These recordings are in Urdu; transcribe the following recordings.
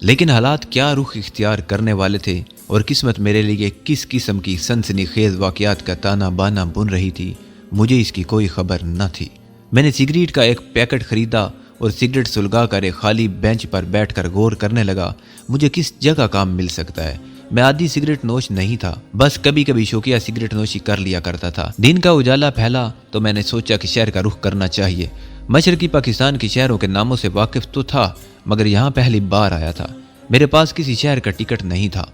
لیکن حالات کیا رخ اختیار کرنے والے تھے اور قسمت میرے لیے کس قسم کی سنسنی خیز واقعات کا تانا بانا بن رہی تھی، مجھے اس کی کوئی خبر نہ تھی۔ میں نے سگریٹ کا ایک پیکٹ خریدا اور سگریٹ سلگا کر ایک خالی بینچ پر بیٹھ کر غور کرنے لگا، مجھے کس جگہ کام مل سکتا ہے۔ میں عادی سگریٹ نوش نہیں تھا، بس کبھی کبھی شوقیہ سگریٹ نوشی کر لیا کرتا تھا۔ دن کا اجالا پھیلا تو میں نے سوچا کہ شہر کا رخ کرنا چاہیے۔ مشرقی پاکستان کے شہروں کے ناموں سے واقف تو تھا، مگر یہاں پہلی بار آیا تھا۔ میرے پاس کسی شہر کا ٹکٹ نہیں تھا۔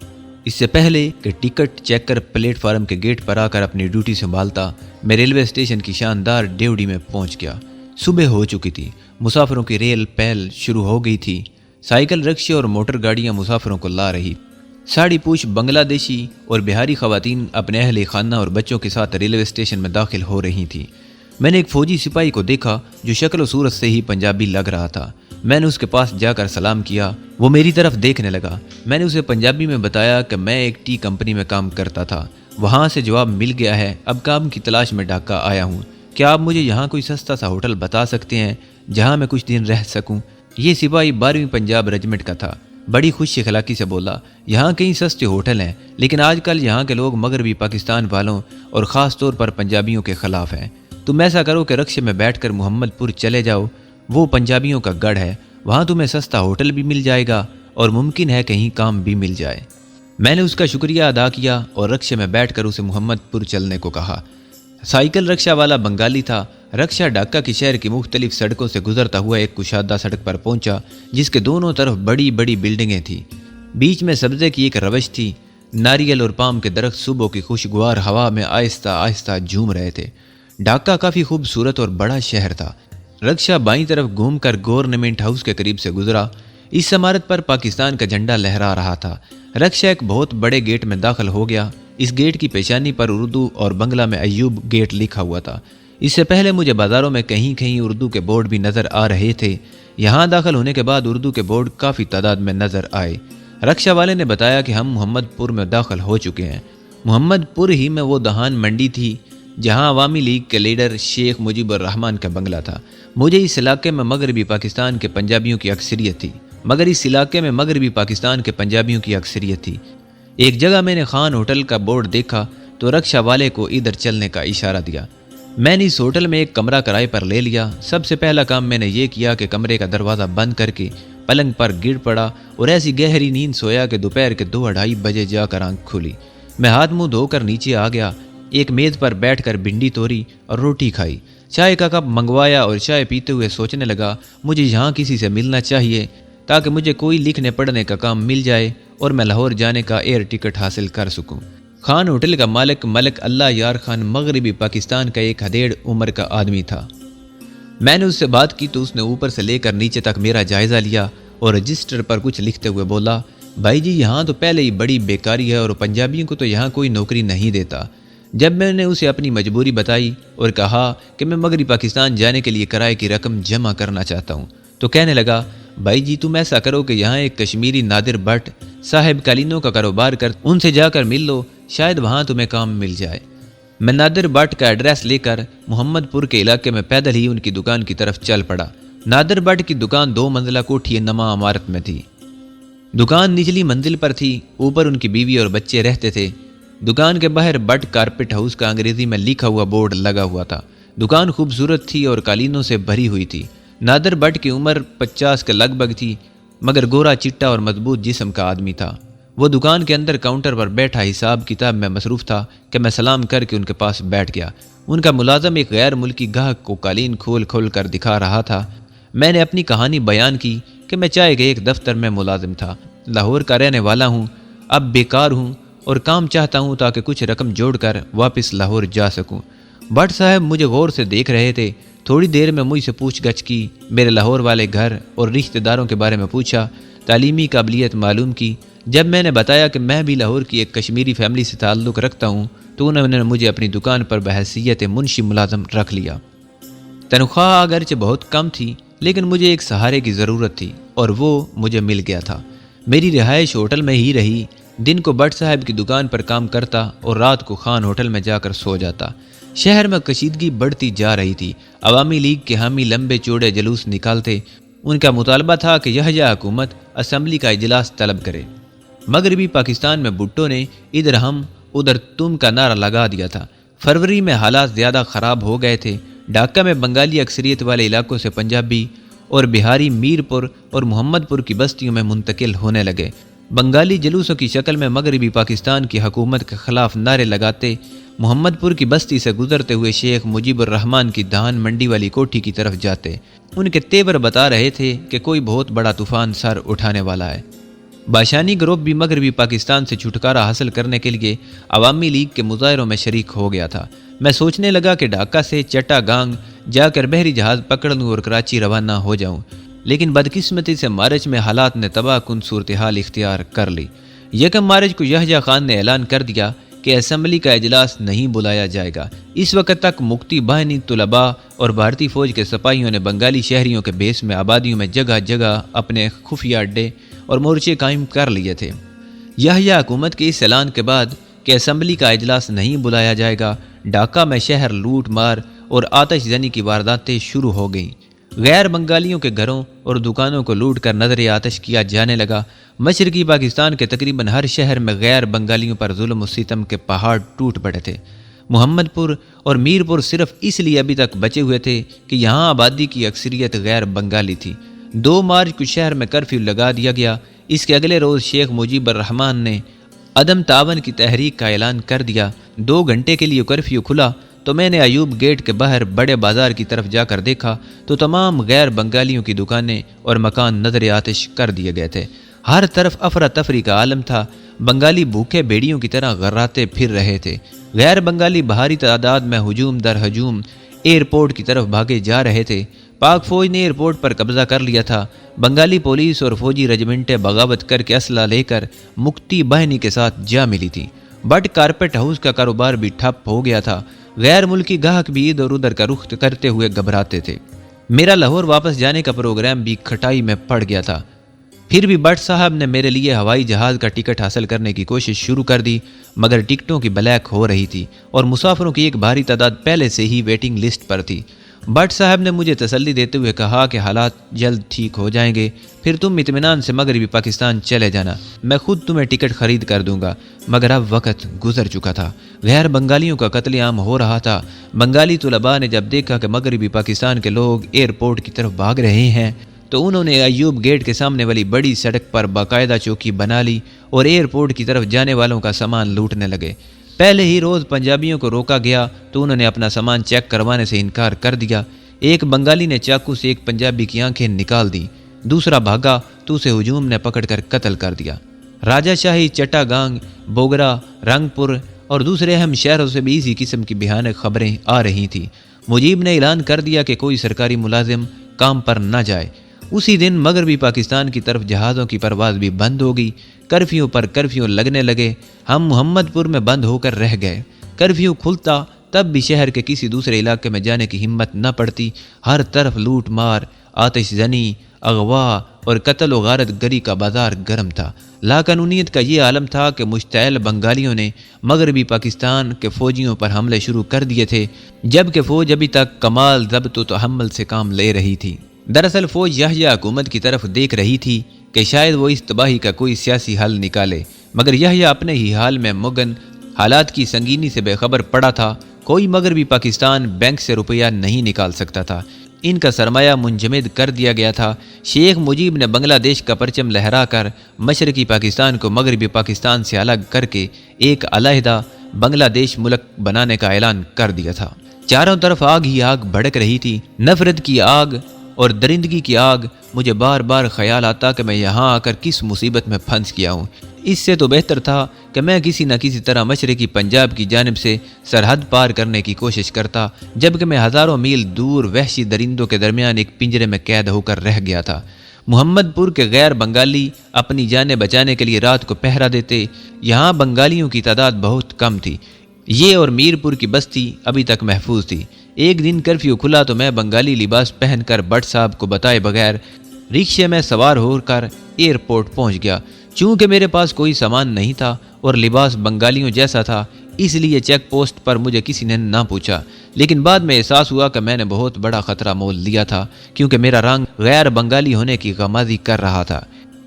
اس سے پہلے کہ ٹکٹ چیک کر پلیٹ فارم کے گیٹ پر آ کر اپنی ڈیوٹی سنبھالتا، میں ریلوے اسٹیشن کی شاندار ڈیوڑی میں پہنچ گیا۔ صبح ہو چکی تھی، مسافروں کی ریل پہل شروع ہو گئی تھی۔ سائیکل رکشے اور موٹر گاڑیاں مسافروں کو لا رہی۔ ساڑی پوش بنگلہ دیشی اور بہاری خواتین اپنے اہل خانہ اور بچوں کے ساتھ ریلوے اسٹیشن میں داخل ہو رہی تھیں۔ میں نے ایک فوجی سپاہی کو دیکھا جو شکل و صورت سے ہی پنجابی لگ رہا تھا۔ میں نے اس کے پاس جا کر سلام کیا، وہ میری طرف دیکھنے لگا۔ میں نے اسے پنجابی میں بتایا کہ میں ایک ٹی کمپنی میں کام کرتا تھا، وہاں سے جواب مل گیا ہے، اب کام کی تلاش میں ڈھاکہ آیا ہوں۔ کیا آپ مجھے یہاں کوئی سستا سا ہوٹل بتا سکتے ہیں جہاں میں کچھ دن رہ سکوں؟ یہ سپاہی 12ویں پنجاب ریجمنٹ کا تھا۔ بڑی خوش اخلاقی سے بولا، یہاں کئی سستے ہوٹل ہیں، لیکن آج کل یہاں کے لوگ مغربی پاکستان والوں اور خاص طور پر پنجابیوں کے خلاف ہیں۔ تم ایسا کرو کہ رکشے میں بیٹھ کر محمد پور چلے جاؤ، وہ پنجابیوں کا گڑھ ہے، وہاں تمہیں سستا ہوٹل بھی مل جائے گا اور ممکن ہے کہیں کام بھی مل جائے۔ میں نے اس کا شکریہ ادا کیا اور رکشے میں بیٹھ کر اسے محمد پور چلنے کو کہا۔ سائیکل رکشہ والا بنگالی تھا۔ رکشہ ڈھاکہ کی شہر کی مختلف سڑکوں سے گزرتا ہوا ایک کشادہ سڑک پر پہنچا جس کے دونوں طرف بڑی بڑی بلڈنگیں تھیں۔ بیچ میں سبزے کی ایک روش تھی۔ ناریل اور پام کے درخت صبح کی خوشگوار ہوا میں آہستہ آہستہ جھوم رہے تھے۔ ڈھاکہ کافی خوبصورت اور بڑا شہر تھا۔ رکشہ بائیں طرف گھوم کر گورنمنٹ ہاؤس کے قریب سے گزرا۔ اس عمارت پر پاکستان کا جھنڈا لہرا رہا تھا۔ رکشہ ایک بہت بڑے گیٹ میں داخل ہو گیا۔ اس گیٹ کی پیشانی پر اردو اور بنگلہ میں ایوب گیٹ لکھا ہوا تھا۔ اس سے پہلے مجھے بازاروں میں کہیں کہیں اردو کے بورڈ بھی نظر آ رہے تھے۔ یہاں داخل ہونے کے بعد اردو کے بورڈ کافی تعداد میں نظر آئے۔ رکشہ والے نے بتایا کہ ہم محمد پور میں داخل ہو چکے ہیں۔ محمد پور ہی میں وہ دہان منڈی تھی جہاں عوامی لیگ کے لیڈر شیخ مجیب الرحمان کا بنگلہ تھا۔ مجھے اس علاقے میں مغربی پاکستان کے پنجابیوں کی اکثریت تھی۔ ایک جگہ میں نے خان ہوٹل کا بورڈ دیکھا تو رکشہ والے کو ادھر چلنے کا اشارہ دیا۔ میں نے اس ہوٹل میں ایک کمرہ کرائے پر لے لیا۔ سب سے پہلا کام میں نے یہ کیا کہ کمرے کا دروازہ بند کر کے پلنگ پر گر پڑا اور ایسی گہری نیند سویا کہ دوپہر کے 2-2:30 بجے جا کر آنکھ کھلی۔ میں ہاتھ منہ دھو کر نیچے آ گیا۔ ایک میز پر بیٹھ کر بھنڈی توری اور روٹی کھائی، چائے کا کپ منگوایا اور چائے پیتے ہوئے سوچنے لگا مجھے یہاں کسی سے ملنا چاہیے تاکہ مجھے کوئی لکھنے پڑھنے کا کام مل جائے اور میں لاہور جانے کا ایئر ٹکٹ حاصل کر سکوں۔ خان ہوٹل کا مالک ملک اللہ یار خان مغربی پاکستان کا ایک ہدیڑ عمر کا آدمی تھا۔ میں نے اس سے بات کی تو اس نے اوپر سے لے کر نیچے تک میرا جائزہ لیا اور رجسٹر پر کچھ لکھتے ہوئے بولا، بھائی جی یہاں تو پہلے ہی بڑی بیکاری ہے اور پنجابیوں کو تو یہاں کوئی نوکری نہیں دیتا۔ جب میں نے اسے اپنی مجبوری بتائی اور کہا کہ میں مغربی پاکستان جانے کے لیے کرائے کی رقم جمع کرنا چاہتا ہوں تو کہنے لگا، بھائی جی تم ایسا کرو کہ یہاں ایک کشمیری نادر بٹ صاحب قالینوں کا کاروبار کر، ان سے جا کر مل لو، شاید وہاں تمہیں کام مل جائے۔ میں نادر بٹ کا ایڈریس لے کر محمد پور کے علاقے میں پیدل ہی ان کی دکان کی طرف چل پڑا۔ نادر بٹ کی دکان 2 منزلہ کوٹھی نما عمارت میں تھی۔ دکان نچلی منزل پر تھی، اوپر ان کی بیوی اور بچے رہتے تھے۔ دکان کے باہر بٹ کارپٹ ہاؤس کا انگریزی میں لکھا ہوا بورڈ لگا ہوا تھا۔ دکان خوبصورت تھی اور قالینوں سے بھری ہوئی تھی۔ نادر بٹ کی عمر 50 کے لگ بھگ تھی، مگر گورا چٹا اور مضبوط جسم کا آدمی تھا۔ وہ دکان کے اندر کاؤنٹر پر بیٹھا حساب کتاب میں مصروف تھا کہ میں سلام کر کے ان کے پاس بیٹھ گیا۔ ان کا ملازم ایک غیر ملکی گاہک کو قالین کھول کھول کر دکھا رہا تھا۔ میں نے اپنی کہانی بیان کی کہ میں چائے کے ایک دفتر میں ملازم تھا، لاہور کا رہنے والا ہوں، اب بیکار ہوں اور کام چاہتا ہوں تاکہ کچھ رقم جوڑ کر واپس لاہور جا سکوں۔ بٹ صاحب مجھے غور سے دیکھ رہے تھے۔ تھوڑی دیر میں مجھ سے پوچھ گچھ کی، میرے لاہور والے گھر اور رشتہ داروں کے بارے میں پوچھا، تعلیمی قابلیت معلوم کی۔ جب میں نے بتایا کہ میں بھی لاہور کی ایک کشمیری فیملی سے تعلق رکھتا ہوں تو انہوں نے مجھے اپنی دکان پر بحیثیت منشی ملازم رکھ لیا۔ تنخواہ اگرچہ بہت کم تھی لیکن مجھے ایک سہارے کی ضرورت تھی اور وہ مجھے مل گیا تھا۔ میری رہائش ہوٹل میں ہی رہی۔ دن کو بٹ صاحب کی دکان پر کام کرتا اور رات کو خان ہوٹل میں جا کر سو جاتا۔ شہر میں کشیدگی بڑھتی جا رہی تھی۔ عوامی لیگ کے حامی لمبے چوڑے جلوس نکالتے۔ ان کا مطالبہ تھا کہ یحییٰ حکومت اسمبلی کا اجلاس طلب کرے۔ مغربی پاکستان میں بھٹو نے ادھر ہم ادھر تم کا نعرہ لگا دیا تھا۔ فروری میں حالات زیادہ خراب ہو گئے تھے۔ ڈھاکہ میں بنگالی اکثریت والے علاقوں سے پنجابی اور بہاری میرپور اور محمد پور کی بستیوں میں منتقل ہونے لگے۔ بنگالی جلوسوں کی شکل میں مغربی پاکستان کی حکومت کے خلاف نعرے لگاتے محمد پور کی بستی سے گزرتے ہوئے شیخ مجیب الرحمان کی دھان منڈی والی کوٹھی کی طرف جاتے۔ ان کے تیور بتا رہے تھے کہ کوئی بہت بڑا طوفان سر اٹھانے والا ہے۔ باشانی گروپ بھی مغربی پاکستان سے چھٹکارا حاصل کرنے کے لیے عوامی لیگ کے مظاہروں میں شریک ہو گیا تھا۔ میں سوچنے لگا کہ ڈھاکہ سے چٹا گانگ جا کر بحری جہاز پکڑ لوں اور کراچی روانہ ہو جاؤں، لیکن بدقسمتی سے مارچ میں حالات نے تباہ کن صورتحال اختیار کر لی۔ یکم مارچ کو یحییٰ خان نے اعلان کر دیا کہ اسمبلی کا اجلاس نہیں بلایا جائے گا۔ اس وقت تک مکتی باہنی طلباء اور بھارتی فوج کے سپاہیوں نے بنگالی شہریوں کے بیس میں آبادیوں میں جگہ جگہ اپنے خفیہ اڈے اور مورچے قائم کر لیے تھے۔ یحییٰ حکومت کے اس اعلان کے بعد کہ اسمبلی کا اجلاس نہیں بلایا جائے گا، ڈھاکہ میں شہر لوٹ مار اور آتش زنی کی وارداتیں شروع ہو گئیں۔ غیر بنگالیوں کے گھروں اور دکانوں کو لوٹ کر نظر آتش کیا جانے لگا۔ مشرقی پاکستان کے تقریباً ہر شہر میں غیر بنگالیوں پر ظلم و ستم کے پہاڑ ٹوٹ پڑے تھے۔ محمد پور اور میرپور صرف اس لیے ابھی تک بچے ہوئے تھے کہ یہاں آبادی کی اکثریت غیر بنگالی تھی۔ 2 مارچ کو شہر میں کرفیو لگا دیا گیا۔ اس کے اگلے روز شیخ مجیب الرحمان نے عدم تعاون کی تحریک کا اعلان کر دیا۔ 2 گھنٹے کے لیے کرفیو کھلا تو میں نے ایوب گیٹ کے باہر بڑے بازار کی طرف جا کر دیکھا تو تمام غیر بنگالیوں کی دکانیں اور مکان نظر آتش کر دیے گئے تھے۔ ہر طرف افراتفری کا عالم تھا۔ بنگالی بھوکے بھیڑیوں کی طرح غراتے پھر رہے تھے۔ غیر بنگالی بھاری تعداد میں ہجوم در ہجوم ایئرپورٹ کی طرف بھاگے جا رہے تھے۔ پاک فوج نے ایئرپورٹ پر قبضہ کر لیا تھا۔ بنگالی پولیس اور فوجی رجمنٹیں بغاوت کر کے اسلحہ لے کر مکتی باہنی کے ساتھ جا ملی تھی۔ بٹ کارپیٹ ہاؤس کا کاروبار بھی ٹھپ ہو گیا تھا۔ غیر ملکی گاہک بھی ادھر ادھر کا رخ کرتے ہوئے گھبراتے تھے۔ میرا لاہور واپس جانے کا پروگرام بھی کھٹائی میں پڑ گیا تھا۔ پھر بھی بٹ صاحب نے میرے لیے ہوائی جہاز کا ٹکٹ حاصل کرنے کی کوشش شروع کر دی، مگر ٹکٹوں کی بلیک ہو رہی تھی اور مسافروں کی ایک بھاری تعداد پہلے سے ہی ویٹنگ لسٹ پر تھی۔ بٹ صاحب نے مجھے تسلی دیتے ہوئے کہا کہ حالات جلد ٹھیک ہو جائیں گے، پھر تم اطمینان سے مغربی پاکستان چلے جانا، میں خود تمہیں ٹکٹ خرید کر دوں گا۔ مگر اب وقت گزر چکا تھا۔ غیر بنگالیوں کا قتل عام ہو رہا تھا۔ بنگالی طلباء نے جب دیکھا کہ مغربی پاکستان کے لوگ ایئرپورٹ کی طرف بھاگ رہے ہیں تو انہوں نے ایوب گیٹ کے سامنے والی بڑی سڑک پر باقاعدہ چوکی بنا لی اور ایئرپورٹ کی طرف جانے والوں کا سامان لوٹنے لگے۔ پہلے ہی روز پنجابیوں کو روکا گیا تو انہوں نے اپنا سامان چیک کروانے سے انکار کر دیا۔ ایک بنگالی نے چاقو سے ایک پنجابی کی آنکھیں نکال دیں، دوسرا بھاگا تو اسے ہجوم نے پکڑ کر قتل کر دیا۔ راجہ شاہی، چٹا گانگ، بوگرا، رنگ پور اور دوسرے اہم شہروں سے بھی اسی قسم کی بھیانک خبریں آ رہی تھیں۔ مجیب نے اعلان کر دیا کہ کوئی سرکاری ملازم کام پر نہ جائے۔ اسی دن مغربی پاکستان کی طرف جہازوں کی پرواز بھی بند ہو گئی۔ کرفیو پر کرفیو لگنے لگے۔ ہم محمد پور میں بند ہو کر رہ گئے۔ کرفیو کھلتا تب بھی شہر کے کسی دوسرے علاقے میں جانے کی ہمت نہ پڑتی۔ ہر طرف لوٹ مار، آتش زنی، اغوا اور قتل و غارت گری کا بازار گرم تھا۔ لاقانونیت کا یہ عالم تھا کہ مشتعل بنگالیوں نے مغربی پاکستان کے فوجیوں پر حملے شروع کر دیے تھے، جبکہ فوج ابھی تک کمال ضبط و تحمل سے کام لے رہی تھی۔ دراصل فوج یحییٰ حکومت کی طرف دیکھ رہی تھی کہ شاید وہ اس تباہی کا کوئی سیاسی حل نکالے، مگر یحییٰ اپنے ہی حال میں مگن، حالات کی سنگینی سے بے خبر پڑا تھا۔ کوئی مغربی پاکستان بینک سے روپیہ نہیں نکال سکتا تھا، ان کا سرمایہ منجمد کر دیا گیا تھا۔ شیخ مجیب نے بنگلہ دیش کا پرچم لہرا کر مشرقی پاکستان کو مغربی پاکستان سے الگ کر کے ایک علیحدہ بنگلہ دیش ملک بنانے کا اعلان کر دیا تھا۔ چاروں طرف آگ ہی آگ بھڑک رہی تھی، نفرت کی آگ اور درندگی کی آگ۔ مجھے بار بار خیال آتا کہ میں یہاں آ کر کس مصیبت میں پھنس گیا ہوں۔ اس سے تو بہتر تھا کہ میں کسی نہ کسی طرح مشرقی پنجاب کی جانب سے سرحد پار کرنے کی کوشش کرتا، جبکہ میں ہزاروں میل دور وحشی درندوں کے درمیان ایک پنجرے میں قید ہو کر رہ گیا تھا۔ محمد پور کے غیر بنگالی اپنی جانیں بچانے کے لیے رات کو پہرا دیتے۔ یہاں بنگالیوں کی تعداد بہت کم تھی۔ یہ اور میرپور کی بستی ابھی تک محفوظ تھی۔ ایک دن کرفیو کھلا تو میں بنگالی لباس پہن کر بٹ صاحب کو بتائے بغیر رکشے میں سوار ہو کر ایئرپورٹ پہنچ گیا۔ چونکہ میرے پاس کوئی سامان نہیں تھا اور لباس بنگالیوں جیسا تھا، اس لیے چیک پوسٹ پر مجھے کسی نے نہ پوچھا، لیکن بعد میں احساس ہوا کہ میں نے بہت بڑا خطرہ مول لیا تھا، کیونکہ میرا رنگ غیر بنگالی ہونے کی غمازی کر رہا تھا۔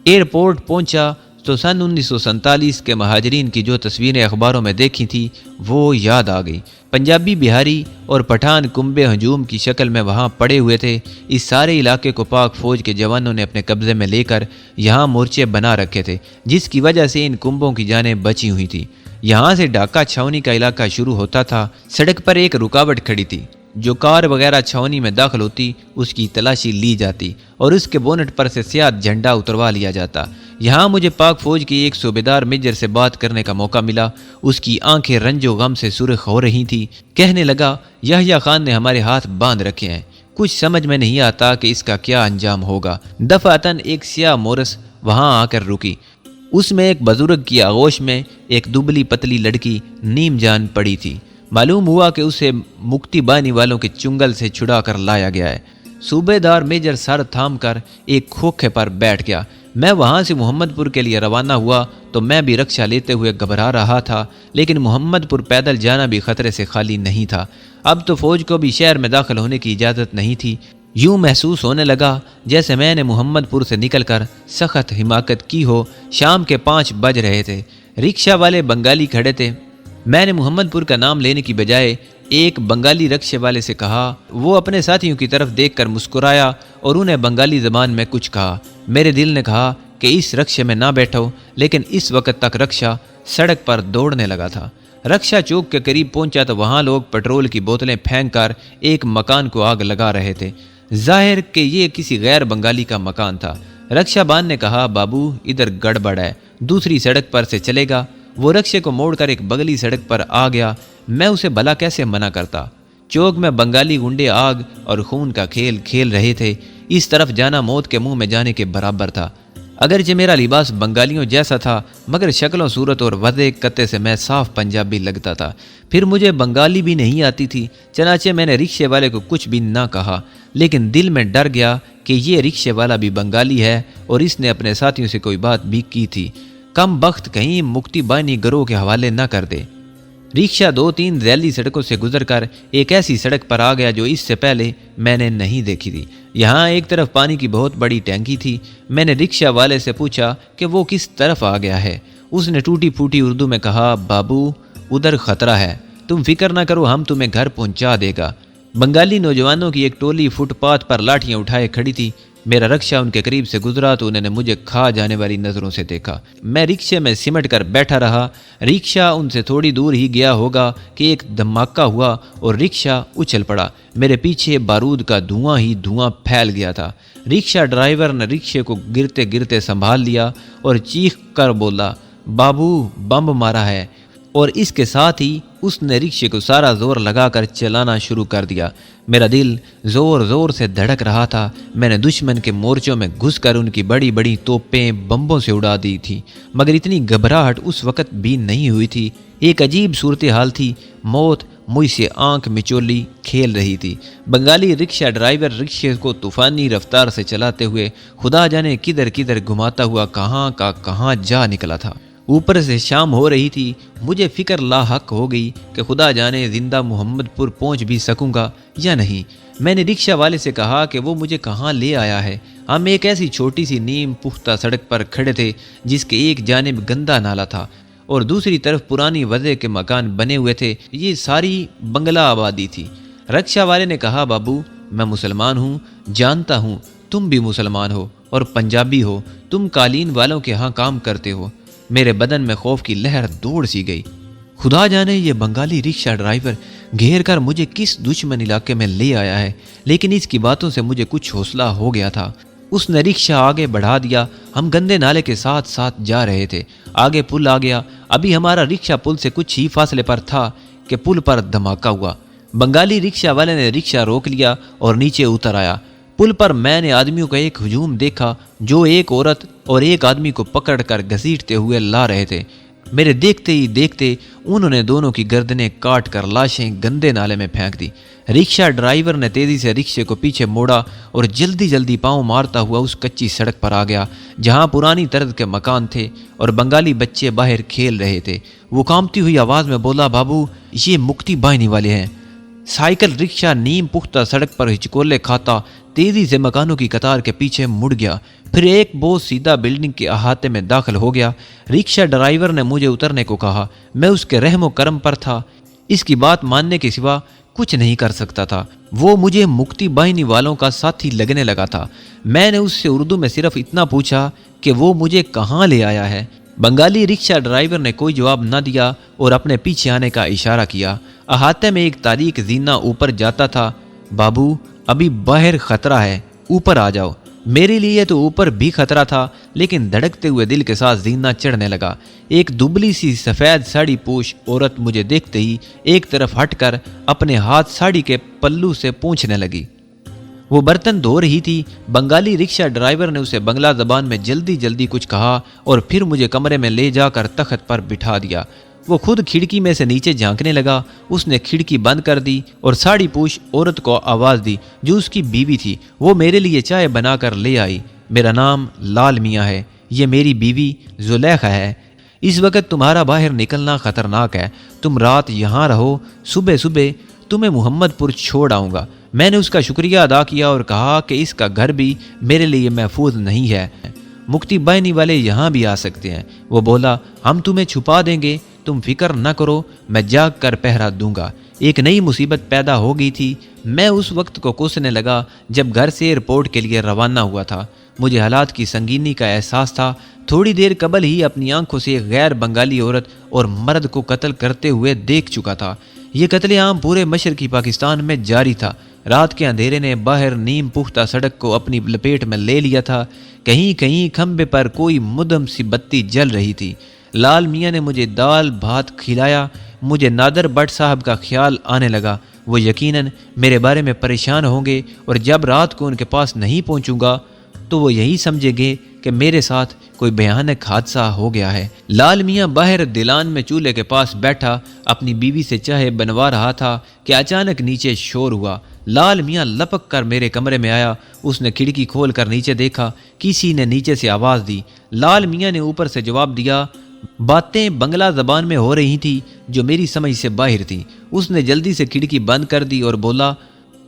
ایئرپورٹ پہنچا تو سن 1947 کے مہاجرین کی جو تصویریں اخباروں میں دیکھی تھی وہ یاد آ گئی۔ پنجابی، بہاری اور پٹھان کنبے ہجوم کی شکل میں وہاں پڑے ہوئے تھے۔ اس سارے علاقے کو پاک فوج کے جوانوں نے اپنے قبضے میں لے کر یہاں مورچے بنا رکھے تھے، جس کی وجہ سے ان کنبوں کی جانیں بچی ہوئی تھیں۔ یہاں سے ڈھاکہ چھاونی کا علاقہ شروع ہوتا تھا۔ سڑک پر ایک رکاوٹ کھڑی تھی، جو کار وغیرہ چھاونی میں داخل ہوتی اس کی تلاشی لی جاتی اور اس کے بونٹ پر سے سیاہ جھنڈا اتروا لیا جاتا۔ یہاں مجھے پاک فوج کی ایک صوبیدار میجر سے بات کرنے کا موقع ملا۔ اس کی آنکھیں رنج و غم سے سرخ ہو رہی تھی۔ کہنے لگا، یحییٰ خان نے ہمارے ہاتھ باندھ رکھے ہیں، کچھ سمجھ میں نہیں آتا کہ اس کا کیا انجام ہوگا۔ دفعتاً ایک سیاہ مورس وہاں آ کر رکی۔ اس میں ایک بزرگ کی آغوش میں ایک دبلی پتلی لڑکی نیم جان پڑی تھی۔ معلوم ہوا کہ اسے مکتی بانی والوں کے چنگل سے چھڑا کر لایا گیا ہے۔ صوبیدار میجر سر تھام کر ایک کھوکھے پر بیٹھ گیا۔ میں وہاں سے محمد پور کے لیے روانہ ہوا تو میں بھی رکشا لیتے ہوئے گھبرا رہا تھا، لیکن محمد پور پیدل جانا بھی خطرے سے خالی نہیں تھا۔ اب تو فوج کو بھی شہر میں داخل ہونے کی اجازت نہیں تھی۔ یوں محسوس ہونے لگا جیسے میں نے محمد پور سے نکل کر سخت حماقت کی ہو۔ شام کے 5 بج رہے تھے۔ رکشا والے بنگالی کھڑے تھے۔ میں نے محمد پور کا نام لینے کی بجائے ایک بنگالی رکشے والے سے کہا۔ وہ اپنے ساتھیوں کی طرف دیکھ کر مسکرایا اور انہیں بنگالی زبان میں کچھ کہا۔ میرے دل نے کہا کہ اس رکشے میں نہ بیٹھو، لیکن اس وقت تک رکشا سڑک پر دوڑنے لگا تھا۔ رکشا چوک کے قریب پہنچا تو وہاں لوگ پٹرول کی بوتلیں پھینک کر ایک مکان کو آگ لگا رہے تھے۔ ظاہر کہ یہ کسی غیر بنگالی کا مکان تھا۔ رکشا بان نے کہا، بابو ادھر گڑبڑ ہے، دوسری سڑک پر سے چلے گا۔ وہ رکشے کو موڑ کر ایک بغلی سڑک پر آ گیا۔ میں اسے بھلا کیسے منع کرتا؟ چوک میں بنگالی گنڈے آگ اور خون کا کھیل کھیل رہے تھے۔ اس طرف جانا موت کے منہ میں جانے کے برابر تھا۔ اگرچہ میرا لباس بنگالیوں جیسا تھا، مگر شکل و صورت اور وضع قطع سے میں صاف پنجابی لگتا تھا۔ پھر مجھے بنگالی بھی نہیں آتی تھی، چنانچہ میں نے رکشے والے کو کچھ بھی نہ کہا، لیکن دل میں ڈر گیا کہ یہ رکشے والا بھی بنگالی ہے اور اس نے اپنے ساتھیوں سے کوئی بات بھی کی تھی۔ کم بخت کہیں مکتی بانی گروہ کے حوالے نہ کر دے۔ رکشا 2-3 ذیلی سڑکوں سے گزر کر ایک ایسی سڑک پر آ گیا جو اس سے پہلے میں نے نہیں دیکھی تھی۔ یہاں ایک طرف پانی کی بہت بڑی ٹینکی تھی۔ میں نے رکشا والے سے پوچھا کہ وہ کس طرف آ گیا ہے۔ اس نے ٹوٹی پھوٹی اردو میں کہا، بابو ادھر خطرہ ہے، تم فکر نہ کرو، ہم تمہیں گھر پہنچا دے گا۔ بنگالی نوجوانوں کی ایک ٹولی فٹ پاتھ پر لاٹھیاں اٹھائے کھڑی تھی۔ میرا رکشا ان کے قریب سے گزرا تو انہوں نے مجھے کھا جانے والی نظروں سے دیکھا۔ میں رکشے میں سمٹ کر بیٹھا رہا۔ رکشا ان سے تھوڑی دور ہی گیا ہوگا کہ ایک دھماکہ ہوا اور رکشا اچھل پڑا۔ میرے پیچھے بارود کا دھواں ہی دھواں پھیل گیا تھا۔ رکشا ڈرائیور نے رکشے کو گرتے گرتے سنبھال لیا اور چیخ کر بولا، بابو بم مارا ہے، اور اس کے ساتھ ہی اس نے رکشے کو سارا زور لگا کر چلانا شروع کر دیا۔ میرا دل زور زور سے دھڑک رہا تھا۔ میں نے دشمن کے مورچوں میں گھس کر ان کی بڑی بڑی توپیں بمبوں سے اڑا دی تھی، مگر اتنی گھبراہٹ اس وقت بھی نہیں ہوئی تھی۔ ایک عجیب صورتحال تھی۔ موت مجھ سے آنکھ مچولی کھیل رہی تھی۔ بنگالی رکشا ڈرائیور رکشے کو طوفانی رفتار سے چلاتے ہوئے خدا جانے کدھر کدھر گھماتا ہوا کہاں کا کہاں جا نکلا تھا۔ اوپر سے شام ہو رہی تھی۔ مجھے فکر لاحق ہو گئی کہ خدا جانے زندہ محمد پور پہنچ بھی سکوں گا یا نہیں۔ میں نے رکشا والے سے کہا کہ وہ مجھے کہاں لے آیا ہے۔ ہم ایک ایسی چھوٹی سی نیم پختہ سڑک پر کھڑے تھے جس کے ایک جانب گندا نالا تھا اور دوسری طرف پرانی وضع کے مکان بنے ہوئے تھے۔ یہ ساری بنگلہ آبادی تھی۔ رکشا والے نے کہا، بابو میں مسلمان ہوں، جانتا ہوں تم بھی مسلمان ہو اور پنجابی ہو، تم قالین والوں کے ہاں کام کرتے ہو۔ میرے بدن میں خوف کی لہر دوڑ سی گئی۔ خدا جانے یہ بنگالی رکشا ڈرائیور گھیر کر مجھے کس دشمن علاقے میں لے آیا ہے، لیکن اس کی باتوں سے مجھے کچھ حوصلہ ہو گیا تھا۔ اس نے رکشا آگے بڑھا دیا۔ ہم گندے نالے کے ساتھ ساتھ جا رہے تھے۔ آگے پل آ گیا۔ ابھی ہمارا رکشا پل سے کچھ ہی فاصلے پر تھا کہ پل پر دھماکہ ہوا۔ بنگالی رکشا والے نے رکشا روک لیا اور نیچے اتر آیا۔ پل پر میں نے آدمیوں کا ایک ہجوم دیکھا جو ایک عورت اور ایک آدمی کو پکڑ کر گھسیٹتے ہوئے لا رہے تھے۔ میرے دیکھتے ہی دیکھتے انہوں نے دونوں کی گردنیں کاٹ کر لاشیں گندے نالے میں پھینک دی۔ رکشا ڈرائیور نے تیزی سے رکشے کو پیچھے موڑا اور جلدی جلدی پاؤں مارتا ہوا اس کچی سڑک پر آ گیا جہاں پرانی طرز کے مکان تھے اور بنگالی بچے باہر کھیل رہے تھے۔ وہ کانپتی ہوئی آواز میں بولا، بابو یہ مکتی بانی والے ہیں۔ سائیکل رکشا نیم پختہ سڑک پر ہچکولے کھاتا تیزی سے مکانوں کی قطار کے پیچھے مڑ گیا۔ پھر ایک بہت سیدھا بلڈنگ کے احاطے میں داخل ہو گیا۔ رکشہ ڈرائیور نے مجھے اترنے کو کہا۔ میں اس کے رحم و کرم پر تھا، اس کی بات ماننے کے سوا کچھ نہیں کر سکتا تھا۔ وہ مجھے مکتی باہنی والوں کا ساتھی لگنے لگا تھا۔ میں نے اس سے اردو میں صرف اتنا پوچھا کہ وہ مجھے کہاں لے آیا ہے۔ بنگالی رکشہ ڈرائیور نے کوئی جواب نہ دیا اور اپنے پیچھے آنے کا اشارہ کیا۔ احاطے میں ایک تاریک زینہ اوپر جاتا تھا۔ بابو، ابھی باہر خطرہ ہے، اوپر آ جاؤ۔ میرے لیے تو اوپر بھی خطرہ تھا، لیکن دھڑکتے ہوئے دل کے ساتھ زینہ چڑھنے لگا۔ ایک دبلی سی سفید ساڑی پوش عورت مجھے دیکھتے ہی ایک طرف ہٹ کر اپنے ہاتھ ساڑی کے پلو سے پونچھنے لگی۔ وہ برتن دھو رہی تھی۔ بنگالی رکشہ ڈرائیور نے اسے بنگلہ زبان میں جلدی جلدی کچھ کہا اور پھر مجھے کمرے میں لے جا کر تخت پر بٹھا دیا۔ وہ خود کھڑکی میں سے نیچے جھانکنے لگا۔ اس نے کھڑکی بند کر دی اور ساڑی پوش عورت کو آواز دی جو اس کی بیوی تھی۔ وہ میرے لیے چائے بنا کر لے آئی۔ میرا نام لال میاں ہے، یہ میری بیوی زلیخا ہے۔ اس وقت تمہارا باہر نکلنا خطرناک ہے، تم رات یہاں رہو، صبح صبح تمہیں محمد پور چھوڑ آؤں گا۔ میں نے اس کا شکریہ ادا کیا اور کہا کہ اس کا گھر بھی میرے لیے محفوظ نہیں ہے، مکتی باہنی والے یہاں بھی آ سکتے ہیں۔ وہ بولا، ہم تمہیں چھپا دیں گے، تم فکر نہ کرو، میں جاگ کر پہرا دوں گا۔ ایک نئی مصیبت پیدا ہو گئی تھی۔ میں اس وقت کو کوسنے لگا جب گھر سے ایئرپورٹ کے لیے روانہ ہوا تھا۔ مجھے حالات کی سنگینی کا احساس تھا۔ تھوڑی دیر قبل ہی اپنی آنکھوں سے ایک غیر بنگالی عورت اور مرد کو قتل کرتے ہوئے دیکھ چکا تھا۔ یہ قتل عام پورے مشرقی پاکستان میں جاری تھا۔ رات کے اندھیرے نے باہر نیم پختہ سڑک کو اپنی لپیٹ میں لے لیا تھا۔ کہیں کہیں کھمبے پر کوئی مدھم سی بتی جل رہی تھی۔ لال میاں نے مجھے دال بھات کھلایا۔ مجھے نادر بٹ صاحب کا خیال آنے لگا۔ وہ یقیناً میرے بارے میں پریشان ہوں گے اور جب رات کو ان کے پاس نہیں پہنچوں گا تو وہ یہی سمجھیں گے کہ میرے ساتھ کوئی بھیانک حادثہ ہو گیا ہے۔ لال میاں باہر دلان میں چولہے کے پاس بیٹھا اپنی بیوی سے چائے بنوا رہا تھا کہ اچانک نیچے شور ہوا۔ لال میاں لپک کر میرے کمرے میں آیا۔ اس نے کھڑکی کھول کر نیچے دیکھا، کسی نے نیچے سے آواز دی۔ لال میاں نے اوپر سے جواب دیا۔ باتیں بنگلہ زبان میں ہو رہی تھی جو میری سمجھ سے باہر تھی۔ اس نے جلدی سے کھڑکی بند کر دی اور بولا،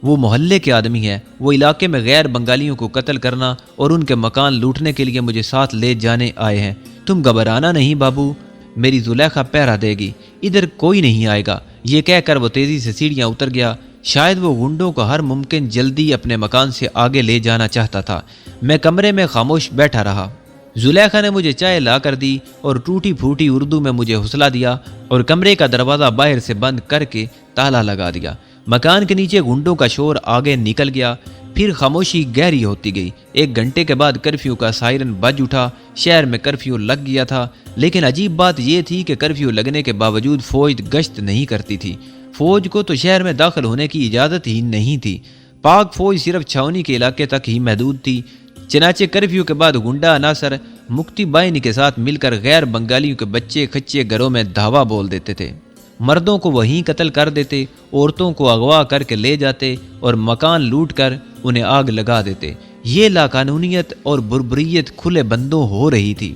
وہ محلے کے آدمی ہے، وہ علاقے میں غیر بنگالیوں کو قتل کرنا اور ان کے مکان لوٹنے کے لیے مجھے ساتھ لے جانے آئے ہیں۔ تم گھبرانا نہیں بابو، میری زلیخا پہرا دے گی، ادھر کوئی نہیں آئے گا۔ یہ کہہ کر وہ تیزی سے سیڑھیاں اتر گیا۔ شاید وہ گنڈوں کو ہر ممکن جلدی اپنے مکان سے آگے لے جانا چاہتا تھا۔ میں کمرے میں خاموش بیٹھا رہا۔ زلیخا نے مجھے چائے لا کر دی اور ٹوٹی پھوٹی اردو میں مجھے حوصلہ دیا اور کمرے کا دروازہ باہر سے بند کر کے تالا لگا دیا۔ مکان کے نیچے گنڈوں کا شور آگے نکل گیا۔ پھر خاموشی گہری ہوتی گئی۔ 1 گھنٹے کے بعد کرفیو کا سائرن بج اٹھا۔ شہر میں کرفیو لگ گیا تھا، لیکن عجیب بات یہ تھی کہ کرفیو لگنے کے باوجود فوج گشت نہیں کرتی تھی۔ فوج کو تو شہر میں داخل ہونے کی اجازت ہی نہیں تھی۔ پاک فوج صرف چھاؤنی کے علاقے تک ہی محدود تھی۔ چنانچہ کرفیو کے بعد گنڈا عناصر مکتی باہنی کے ساتھ مل کر غیر بنگالیوں کے بچے کچے گھروں میں دھاوا بول دیتے تھے۔ مردوں کو وہیں قتل کر دیتے، عورتوں کو اغوا کر کے لے جاتے اور مکان لوٹ کر انہیں آگ لگا دیتے۔ یہ لاقانونیت اور بربریت کھلے بندوں ہو رہی تھی۔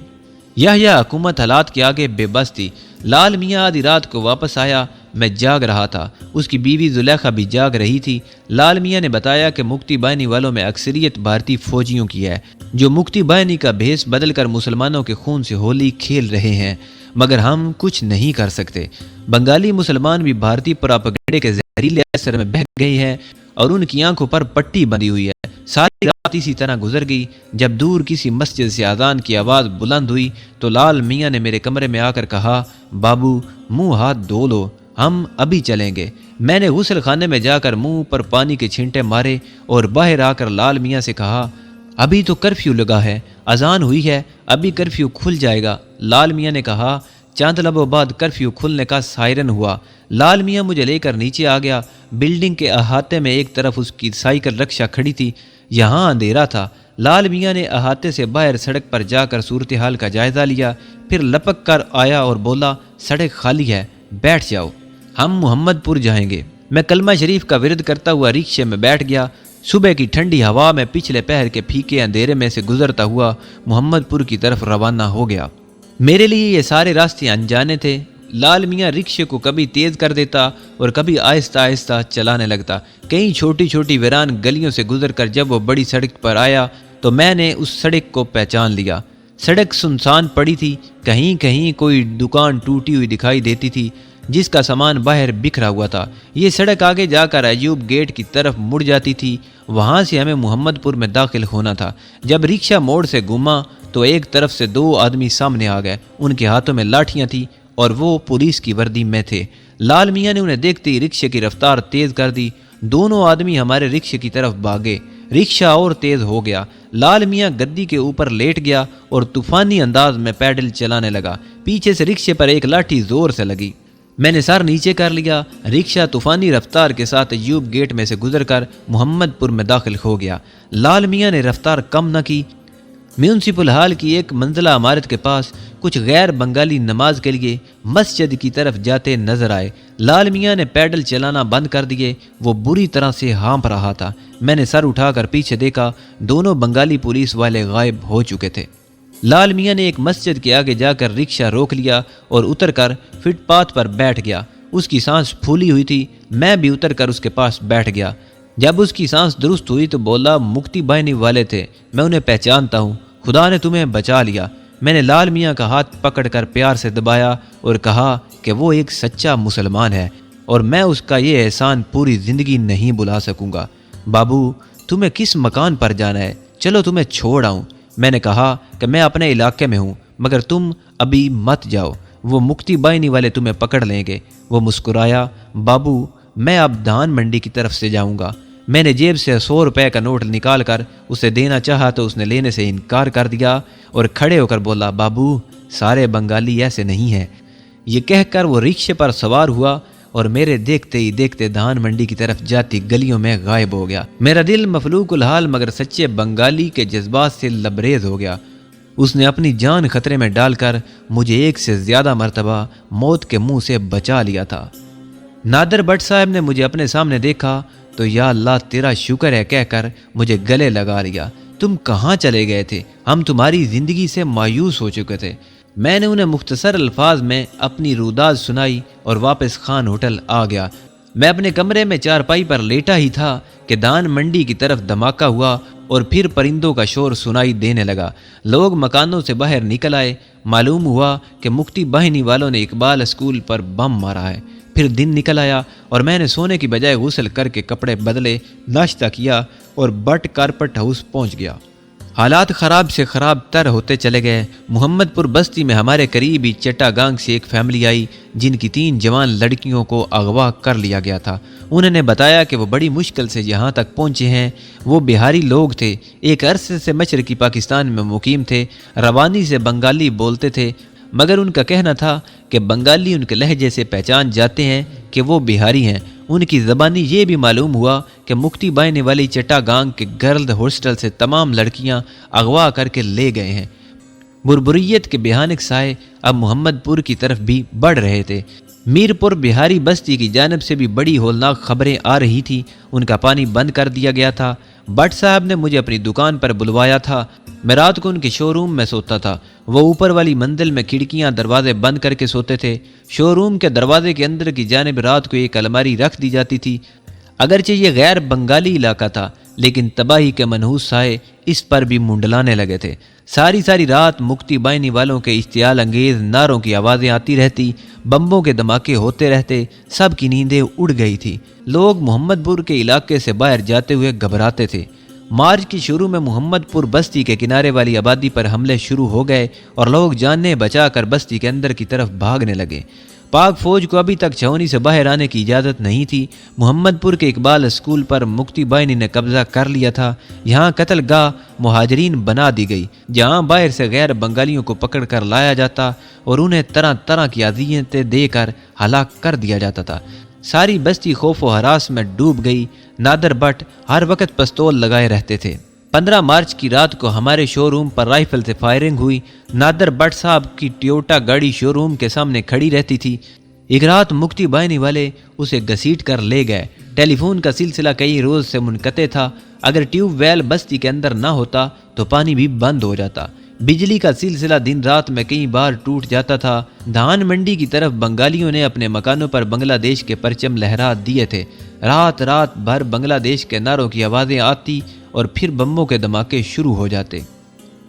یہ حکومت حالات کے آگے بے بس تھی۔ لال میاں آدھی رات کو واپس آیا۔ میں جاگ رہا تھا، اس کی بیوی زلیخا بھی جاگ رہی تھی۔ لال میاں نے بتایا کہ مکتی باہنی والوں میں اکثریت بھارتی فوجیوں کی ہے جو مکتی باہنی کا بھیس بدل کر مسلمانوں کے خون سے ہولی کھیل رہے ہیں، مگر ہم کچھ نہیں کر سکتے۔ بنگالی مسلمان بھی بھارتی پراپگنڈے کے زہریلے اثر میں بہہ گئے ہیں اور ان کی آنکھوں پر پٹی بندھی ہوئی ہے۔ ساری رات اسی طرح گزر گئی۔ جب دور کسی مسجد سے اذان کی آواز بلند ہوئی تو لال میاں نے میرے کمرے میں آ کر کہا، بابو منہ ہاتھ دھو لو، ہم ابھی چلیں گے۔ میں نے غسل خانے میں جا کر منہ پر پانی کے چھینٹے مارے اور باہر آ کر لال میاں سے کہا، ابھی تو کرفیو لگا ہے، اذان ہوئی ہے، ابھی کرفیو کھل جائے گا۔ لال میاں نے کہا، چاند لبوں بعد کرفیو کھلنے کا سائرن ہوا۔ لال میاں مجھے لے کر نیچے آ گیا۔ بلڈنگ کے احاطے میں ایک طرف اس کی سائیکل رکشہ کھڑی تھی، یہاں اندھیرا تھا۔ لال میاں نے احاطے سے باہر سڑک پر جا کر صورتحال کا جائزہ لیا، پھر لپک کر آیا اور بولا، سڑک خالی ہے، بیٹھ جاؤ، ہم محمد پور جائیں گے۔ میں کلمہ شریف کا ورد کرتا ہوا رکشے میں بیٹھ گیا۔ صبح کی ٹھنڈی ہوا میں پچھلے پہر کے پھیکے اندھیرے میں سے گزرتا ہوا محمد پور کی طرف روانہ ہو گیا۔ میرے لیے یہ سارے راستے انجانے تھے۔ لال میاں رکشے کو کبھی تیز کر دیتا اور کبھی آہستہ آہستہ چلانے لگتا۔ کئی چھوٹی چھوٹی ویران گلیوں سے گزر کر جب وہ بڑی سڑک پر آیا تو میں نے اس سڑک کو پہچان لیا۔ سڑک سنسان پڑی تھی، کہیں کہیں کوئی دکان ٹوٹی ہوئی دکھائی دیتی تھی جس کا سامان باہر بکھرا ہوا تھا۔ یہ سڑک آگے جا کر ایوب گیٹ کی طرف مڑ جاتی تھی، وہاں سے ہمیں محمد پور میں داخل ہونا تھا۔ جب رکشہ موڑ سے گھوما تو ایک طرف سے 2 آدمی سامنے آ گئے، ان کے ہاتھوں میں لاٹھیاں تھیں اور وہ پولیس کی وردی میں تھے۔ لال میاں نے انہیں دیکھتے ہی رکشے کی رفتار تیز کر دی، دونوں آدمی ہمارے رکشے کی طرف بھاگے، رکشہ اور تیز ہو گیا۔ لال میاں گدی کے اوپر لیٹ گیا اور طوفانی انداز میں پیڈل چلانے لگا، پیچھے سے رکشے پر ایک لاٹھی زور سے لگی۔ میں نے سر نیچے کر لیا، رکشہ طوفانی رفتار کے ساتھ ایوب گیٹ میں سے گزر کر محمد پور میں داخل ہو گیا۔ لال میاں نے رفتار کم نہ کی۔ میونسپل ہال کی ایک منزلہ عمارت کے پاس کچھ غیر بنگالی نماز کے لیے مسجد کی طرف جاتے نظر آئے۔ لال میاں نے پیڈل چلانا بند کر دیے، وہ بری طرح سے ہانپ رہا تھا۔ میں نے سر اٹھا کر پیچھے دیکھا، دونوں بنگالی پولیس والے غائب ہو چکے تھے۔ لال میاں نے ایک مسجد کے آگے جا کر رکشہ روک لیا اور اتر کر فٹ پاتھ پر بیٹھ گیا۔ اس کی سانس پھولی ہوئی تھی، میں بھی اتر کر اس کے پاس بیٹھ گیا۔ جب اس کی سانس درست ہوئی تو بولا، مکتی بہنی والے تھے، میں انہیں پہچانتا ہوں، خدا نے تمہیں بچا لیا۔ میں نے لال میاں کا ہاتھ پکڑ کر پیار سے دبایا اور کہا کہ وہ ایک سچا مسلمان ہے اور میں اس کا یہ احسان پوری زندگی نہیں بھلا سکوں گا۔ بابو، تمہیں کس مکان پر جانا ہے؟ چلو تمہیں چھوڑ آؤں۔ میں نے کہا کہ میں اپنے علاقے میں ہوں، مگر تم ابھی مت جاؤ، وہ مکتی بائنی والے تمہیں پکڑ لیں گے۔ وہ مسکرایا، بابو میں اب دھان منڈی کی طرف سے جاؤں گا۔ میں نے جیب سے 100 روپے کا نوٹ نکال کر اسے دینا چاہا تو اس نے لینے سے انکار کر دیا اور کھڑے ہو کر بولا، بابو سارے بنگالی ایسے نہیں ہیں۔ یہ کہہ کر وہ رکشے پر سوار ہوا اور میرے دیکھتے ہی دیکھتے دھان منڈی کی طرف جاتی گلیوں میں غائب ہو گیا۔ میرا دل مفلوق الحال مگر سچے بنگالی کے جذبات سے لبریز ہو گیا۔ اس نے اپنی جان خطرے میں ڈال کر مجھے 1 سے زیادہ مرتبہ موت کے منہ سے بچا لیا تھا۔ نادر بٹ صاحب نے مجھے اپنے سامنے دیکھا تو یا اللہ تیرا شکر ہے کہہ کر مجھے گلے لگا لیا۔ تم کہاں چلے گئے تھے؟ ہم تمہاری زندگی سے مایوس ہو چکے تھے۔ میں نے انہیں مختصر الفاظ میں اپنی روداد سنائی اور واپس خان ہوٹل آ گیا۔ میں اپنے کمرے میں چارپائی پر لیٹا ہی تھا کہ دان منڈی کی طرف دھماکہ ہوا اور پھر پرندوں کا شور سنائی دینے لگا۔ لوگ مکانوں سے باہر نکل آئے۔ معلوم ہوا کہ مکتی باہنی والوں نے اقبال اسکول پر بم مارا ہے۔ پھر دن نکل آیا اور میں نے سونے کی بجائے غسل کر کے کپڑے بدلے، ناشتہ کیا اور بٹ کارپٹ ہاؤس پہنچ گیا۔ حالات خراب سے خراب تر ہوتے چلے گئے۔ محمد پور بستی میں ہمارے قریب ہی چٹا گانگ سے ایک فیملی آئی جن کی 3 جوان لڑکیوں کو اغوا کر لیا گیا تھا۔ انہوں نے بتایا کہ وہ بڑی مشکل سے یہاں تک پہنچے ہیں۔ وہ بہاری لوگ تھے، ایک عرصے سے مشرقی پاکستان میں مقیم تھے، روانی سے بنگالی بولتے تھے، مگر ان کا کہنا تھا کہ بنگالی ان کے لہجے سے پہچان جاتے ہیں کہ وہ بہاری ہیں۔ ان کی زبانی یہ بھی معلوم ہوا کہ مکتی بائنے والی چٹا گانگ کے گرلز ہاسٹل سے تمام لڑکیاں اغوا کر کے لے گئے ہیں۔ بربریت کے بھیانک سائے اب محمد پور کی طرف بھی بڑھ رہے تھے۔ میر پور بہاری بستی کی جانب سے بھی بڑی ہولناک خبریں آ رہی تھی۔ ان کا پانی بند کر دیا گیا تھا۔ بٹ صاحب نے مجھے اپنی دکان پر بلوایا تھا۔ میں رات کو ان کے شو روم میں سوتا تھا۔ وہ اوپر والی منزل میں کھڑکیاں دروازے بند کر کے سوتے تھے۔ شو روم کے دروازے کے اندر کی جانب رات کو ایک الماری رکھ دی جاتی تھی۔ اگرچہ یہ غیر بنگالی علاقہ تھا لیکن تباہی کے منحوس سائے اس پر بھی منڈلانے لگے تھے۔ ساری رات مکتی بائنی والوں کے اشتعال انگیز نعروں کی آوازیں آتی رہتی، بمبوں کے دھماکے ہوتے رہتے، سب کی نیندیں اڑ گئی تھی۔ لوگ محمد پور کے علاقے سے باہر جاتے ہوئے گھبراتے تھے۔ مارچ کی شروع میں محمد پور بستی کے کنارے والی آبادی پر حملے شروع ہو گئے اور لوگ جانیں بچا کر بستی کے اندر کی طرف بھاگنے لگے۔ پاک فوج کو ابھی تک چھاؤنی سے باہر آنے کی اجازت نہیں تھی۔ محمد پور کے اقبال اسکول پر مکتی بائنی نے قبضہ کر لیا تھا۔ یہاں قتل گاہ مہاجرین بنا دی گئی، جہاں باہر سے غیر بنگالیوں کو پکڑ کر لایا جاتا اور انہیں طرح طرح کی اذیتیں دے کر ہلاک کر دیا جاتا تھا۔ ساری بستی خوف و ہراس میں ڈوب گئی۔ نادر بٹ ہر وقت پستول لگائے رہتے تھے۔ 15 مارچ کی رات کو ہمارے شو روم پر رائفل سے فائرنگ ہوئی۔ نادر بٹ صاحب کی ٹیوٹا گاڑی شو روم کے سامنے کھڑی رہتی تھی۔ ایک رات مکتی بائنی والے اسے گھسیٹ کر لے گئے۔ ٹیلی فون کا سلسلہ کئی روز سے منقطع تھا۔ اگر ٹیوب ویل بستی کے اندر نہ ہوتا تو پانی بھی بند ہو جاتا۔ بجلی کا سلسلہ دن رات میں کئی بار ٹوٹ جاتا تھا۔ دھان منڈی کی طرف بنگالیوں نے اپنے مکانوں پر بنگلہ دیش کے پرچم لہرا دیے تھے۔ رات بھر بنگلہ دیش کے نعروں کی آوازیں آتی اور پھر بموں کے دھماکے شروع ہو جاتے۔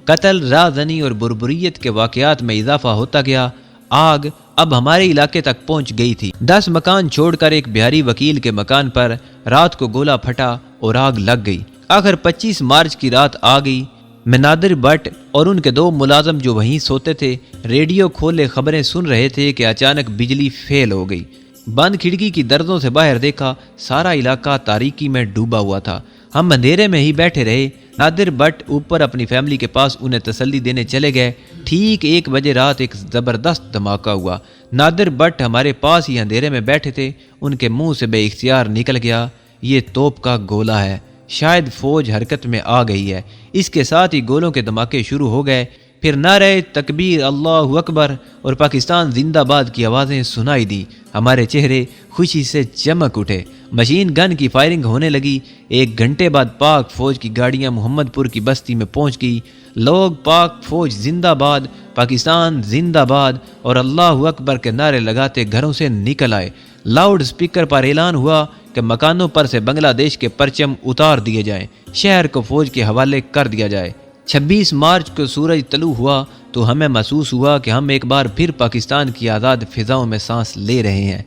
قتل، رازنی اور بربریت کے واقعات میں اضافہ ہوتا گیا۔ آگ اب ہمارے علاقے تک پہنچ گئی تھی۔ 10 مکان چھوڑ کر ایک بہاری وکیل کے مکان پر رات کو گولہ پھٹا اور آگ لگ گئی۔ آخر 25 مارچ کی رات آ گئی۔ میں نادر بٹ اور ان کے 2 ملازم جو وہیں سوتے تھے ریڈیو کھولے خبریں سن رہے تھے کہ اچانک بجلی فیل ہو گئی۔ بند کھڑکی کی دردوں سے باہر دیکھا، سارا علاقہ تاریکی میں ڈوبا ہوا تھا۔ ہم اندھیرے میں ہی بیٹھے رہے۔ نادر بٹ اوپر اپنی فیملی کے پاس انہیں تسلی دینے چلے گئے۔ ٹھیک 1 بجے رات ایک زبردست دھماکہ ہوا۔ نادر بٹ ہمارے پاس ہی اندھیرے میں بیٹھے تھے۔ ان کے منہ سے بے اختیار نکل گیا، یہ توپ کا گولہ ہے، شاید فوج حرکت میں آ گئی ہے۔ اس کے ساتھ ہی گولوں کے دھماکے شروع ہو گئے۔ پھر نعرہ تکبیر، اللہ اکبر اور پاکستان زندہ باد کی آوازیں سنائی دی۔ ہمارے چہرے خوشی سے چمک اٹھے۔ مشین گن کی فائرنگ ہونے لگی۔ 1 گھنٹے بعد پاک فوج کی گاڑیاں محمد پور کی بستی میں پہنچ گئی۔ لوگ پاک فوج زندہ باد، پاکستان زندہ باد اور اللہ اکبر کے نعرے لگاتے گھروں سے نکل آئے۔ لاؤڈ سپیکر پر اعلان ہوا کہ مکانوں پر سے بنگلہ دیش کے پرچم اتار دیے جائیں، شہر کو فوج کے حوالے کر دیا جائے۔ 26 مارچ کو سورج طلوع ہوا تو ہمیں محسوس ہوا کہ ہم ایک بار پھر پاکستان کی آزاد فضاؤں میں سانس لے رہے ہیں۔